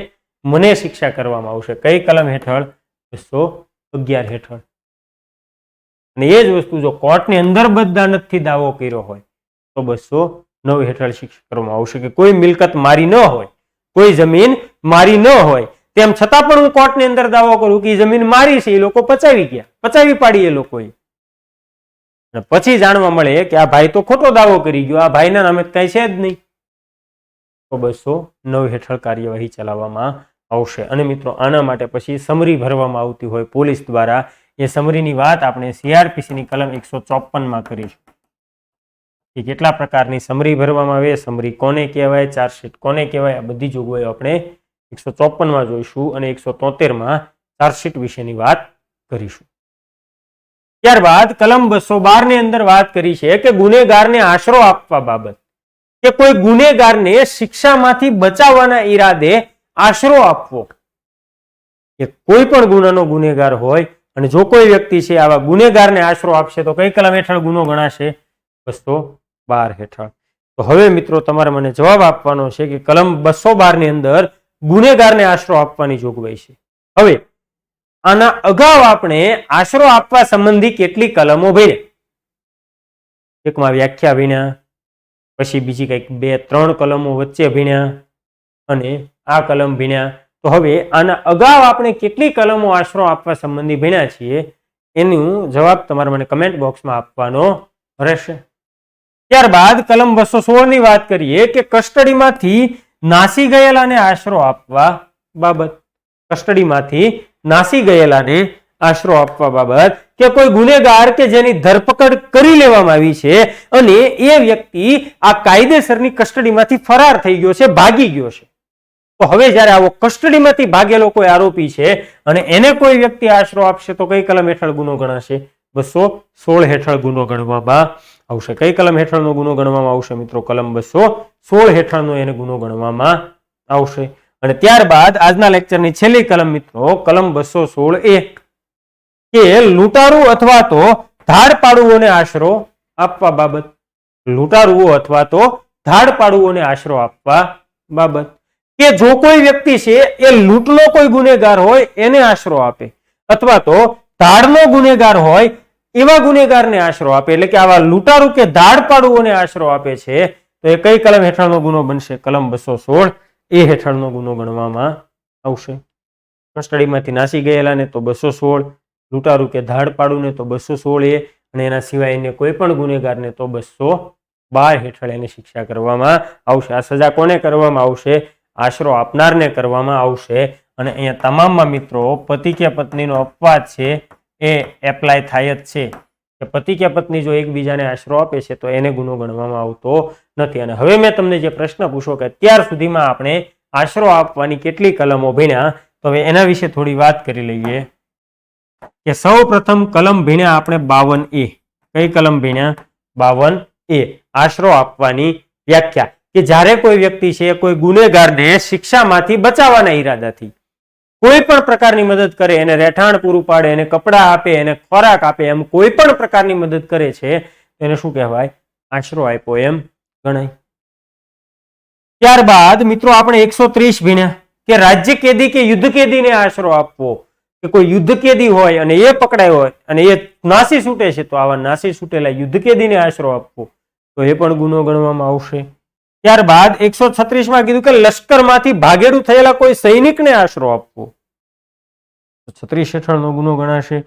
મને શિક્ષા કરવામાં આવશે. કઈ કલમ હેઠળ? 211 હેઠળ. અને એ જ વસ્તુ જો કોર્ટની અંદર બદદાનતથી દાવો કર્યો હોય તો 209 હેઠળ શિક્ષા કરવામાં આવશે. કે કોઈ મિલકત મારી ન હોય, કોઈ જમીન મારી ન હોય, તેમ છતાં પણ હું કોર્ટની અંદર દાવો કરું કે જમીન મારી છે, એ લોકો પચાવી ગયા, પચાવી પાડી એ લોકોએ. પછી જાણવા મળે કે આ ભાઈ તો ખોટો દાવો કરી ગયો, આ ભાઈના નામે કઈ છે જ નહીં, તો 209 હેઠળ કાર્યવાહી ચલાવવામાં આવશે. અને મિત્રો આના માટે પછી સમરી ભરવામાં આવતી હોય પોલીસ દ્વારા. એ સમરીની વાત આપણે CRPC ની કલમ 154 માં કરીશું કે કેટલા પ્રકારની સમરી ભરવામાં આવે, સમરી કોને કહેવાય, ચાર્જશીટ કોને કહેવાય, આ બધી જોગવાઈઓ આપણે 154 માં જોઈશું અને 173 માં ચાર્જશીટ વિશેની વાત કરીશું. ત્યારબાદ કલમ 212 ની અંદર વાત કરી છે કે ગુનેગારને આશરો આપવા બાબત, કે કોઈ ગુનેગારને શિક્ષામાંથી બચાવવાના ઈરાદે આશરો આપવો. કે કોઈ પણ ગુનાનો ગુનેગાર હોય અને જો કોઈ વ્યક્તિ છે આવા ગુનેગારને આશરો આપશે તો કઈ કલમ હેઠળ ગુનો ગણાશે? 212 હેઠળ. તો હવે મિત્રો તમારે મને જવાબ આપવાનો છે કે કલમ 212 ની અંદર ગુનેગારને આશરો આપવાની જોગવાઈ છે. હવે આના અગાઉ આપણે આશરો આપવા સંબંધી કેટલી કલમો ભણ્યા? એકમાં વ્યાખ્યા ભણ્યા, પછી બીજી કંઈક 2-3 કલમો વચ્ચે ભણ્યા અને આ કલમ ભણ્યા. તો હવે આના અગાઉ આપણે કેટલી કલમો આશરો આપવા સંબંધી ભણ્યા છીએ એનો જવાબ તમારે મને કમેન્ટ બોક્સમાં આપવાનો રહેશે. ત્યારબાદ કલમ 216 ની વાત કરીએ કે કસ્ટડીમાંથી નાસી ગયેલાને આશરો આપવા બાબત. કસ્ટડીમાંથી નાસી ગયેલાને આશરો આપવા બાબત કે કોઈ ગુનેગાર કે જેની ધરપકડ કરી લેવામાં આવી છે અને એ વ્યક્તિ આ કાયદેસરની કસ્ટડીમાંથી ફરાર થઈ ગયો છે, ભાગી ગયો છે, તો હવે જ્યારે આવો કસ્ટડીમાંથી ભાગેલો કોઈ આરોપી છે અને એને કોઈ વ્યક્તિ આશરો આપશે તો કઈ કલમ હેઠળ ગુનો ગણાશે? 216 હેઠળ ગુનો ગણવામાં આવશે. કઈ કલમ હેઠળનો ગુનો ગણવામાં આવશે મિત્રો? કલમ 216 હેઠળનો એને ગુનો ગણવામાં આવશે. અને ત્યારબાદ આજના લેક્ચરની છેલ્લી કલમ મિત્રો કલમ 216A કે લૂંટારૂ અથવા તો ધાડપાડુઓને આશરો આપવા બાબત. લૂંટારુઓ અથવા તો ધાડપાડુઓને આશરો આપવા બાબત કે જો કોઈ વ્યક્તિ છે એ લૂંટનો કોઈ ગુનેગાર હોય એને આશરો આપે અથવા તો ધાડનો ગુનેગાર હોય એવા ગુનેગારને આશરો આપે, એટલે કે આવા લૂંટારૂ કે ધાડપાડુઓને આશરો આપે છે તો એ કઈ કલમ હેઠળનો ગુનો બનશે? કલમ 216A હેઠળનો ગુનો ગણવામાં આવશે. કસ્ટડીમાંથી નાસી ગયેલાને તો 216, લૂંટારૂ કે ધાડપાડુને તો 216A અને એના સિવાયને કોઈ પણ ગુનેગારને તો 212 હેઠળ એને શિક્ષા કરવામાં આવશે. આ સજા કોને કરવામાં આવશે? આશરો આપનારને કરવામાં આવશે. અને અહીંયા તમામમાં મિત્રો પતિ કે પત્નીનો અપવાદ છે એ એપ્લાય થાય જ છે કે પતિ કે પત્ની જો એકબીજાને આશરો આપે છે તો એને ગુનો ગણવામાં આવતો નથી. અને હવે મેં તમને જે પ્રશ્ન પૂછો કે અત્યાર સુધીમાં આપણે આશરો આપવાની કેટલી કલમો ભણ્યા, તો હવે એના વિશે થોડી વાત કરી લઈએ. કે સૌ પ્રથમ કલમ ભણ્યા આપણે 52A. કઈ કલમ ભણ્યા? 52A. આશરો આપવાની વ્યાખ્યા કે જ્યારે કોઈ વ્યક્તિ છે કોઈ ગુનેગારને શિક્ષામાંથી બચાવવાના ઈરાદાથી કોઈ પણ પ્રકારની મદદ કરે, એને રહેઠાણ પૂરું પાડે, એને કપડાં આપે, એને ખોરાક આપે, એમ કોઈ પણ પ્રકારની મદદ કરે છે એને શું કહેવાય? આશરો આપ્યો એમ ગણાય. ત્યારબાદ મિત્રો આપણે 130 ભણ્યા કે રાજ્ય કેદી કે યુદ્ધ કેદીને આશરો આપવો. કે કોઈ યુદ્ધ કેદી હોય અને એ પકડાયો હોય અને એ નાસી છૂટે છે તો આવા નાસી છૂટેલા યુદ્ધ કેદીને આશરો આપવો તો એ પણ ગુનો ગણવામાં આવશે. ત્યારબાદ 136 માં કીધું કે લશ્કરમાંથી ભાગેડું થયેલા કોઈ સૈનિકને આશરો આપવો, 36 હેઠળનો ગુનો ગણાશે.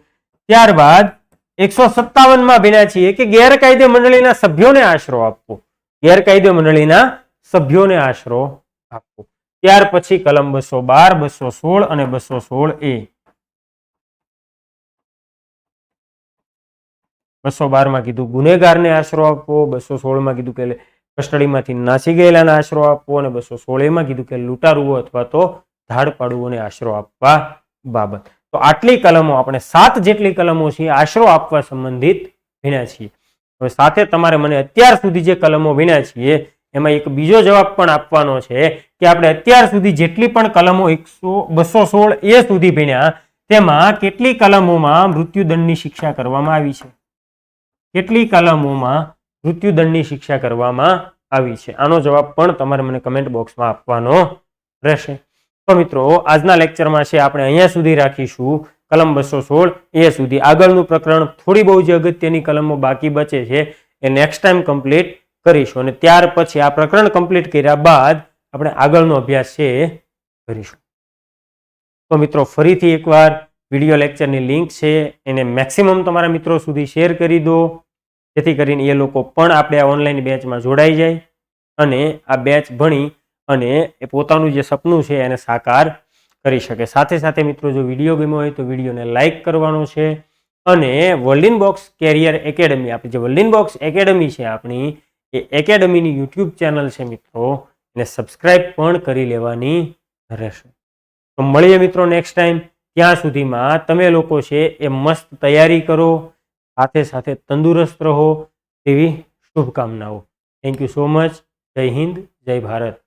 ત્યારબાદ 157 માં ભણ્યા છીએ કે ગેરકાયદે મંડળીના સભ્યોને આશરો આપવો. ગેરકાયદે મંડળીના સભ્યોને આશરો આપવો. ત્યાર પછી કલમ 212, 216 અને 216A. 212 માં કીધું ગુનેગારને આશરો આપવો, 216 માં કીધું કે કસ્ટડીમાંથી નાસી ગયેલાને આશરો આપવો અને 216A માં કીધું કે લૂંટારુઓ અથવા તો ધાડપાડુઓને આશરો આપવા બાબત. તો આટલી કલમો આપણે 7 જેટલી કલમો છે આશરો આપવા સંબંધિત ભણ્યા છીએ. હવે સાથે તમારે મને અત્યાર સુધી જે કલમો ભણ્યા છીએ એમાં એક બીજો જવાબ પણ આપવાનો છે કે આપણે અત્યાર સુધી જેટલી પણ કલમો 216A સુધી ભણ્યા તેમાં કેટલી કલમોમાં મૃત્યુદંડની શિક્ષા કરવામાં આવી છે? કેટલી કલમોમાં મૃત્યુદંડની શિક્ષા કરવામાં આવી છે? આનો જવાબ પણ તમારે મને કમેન્ટ બોક્સમાં આપવાનો રહેશે. તો મિત્રો આજના લેક્ચરમાં છે આપણે અહીંયા સુધી રાખીશું, કલમ 216A સુધી. આગળનું પ્રકરણ થોડી બહુ જે અગત્યની કલમો બાકી બચે છે એ નેક્સ્ટ ટાઈમ કમ્પ્લીટ કરીશું અને ત્યાર પછી આ પ્રકરણ કમ્પ્લીટ કર્યા બાદ આપણે આગળનો અભ્યાસ છે એ કરીશું. તો મિત્રો ફરીથી એકવાર વિડીયો લેક્ચરની લિંક છે એને મેક્સિમમ તમારા મિત્રો સુધી શેર કરી દો જેથી કરીને એ લોકો પણ આપણે આ ઓનલાઈન બેચમાં જોડાઈ જાય અને આ બેચ ભણી અને એ પોતાનું જે સપનું છે એને સાકાર કરી શકે. સાથે સાથે મિત્રો જો વિડીયો ગમ્યો હોય તો વિડીયોને લાઇક કરવાનો છે અને વર્લ્ડ બોક્સ કેરિયર એકેડમી, આપણી જે વર્લ્ડ બોક્સ એકેડમી છે આપણી એ એકેડમીની યુટ્યુબ ચેનલ છે મિત્રો, એને સબસ્ક્રાઇબ પણ કરી લેવાની રહેશે. તો મળીએ મિત્રો નેક્સ્ટ ટાઈમ. ત્યાં સુધીમાં તમે લોકો છે એ મસ્ત તૈયારી કરો, સાથે સાથે તંદુરસ્ત રહો તેવી શુભકામનાઓ. Thank you so much. જય હિન્દ, જય ભારત.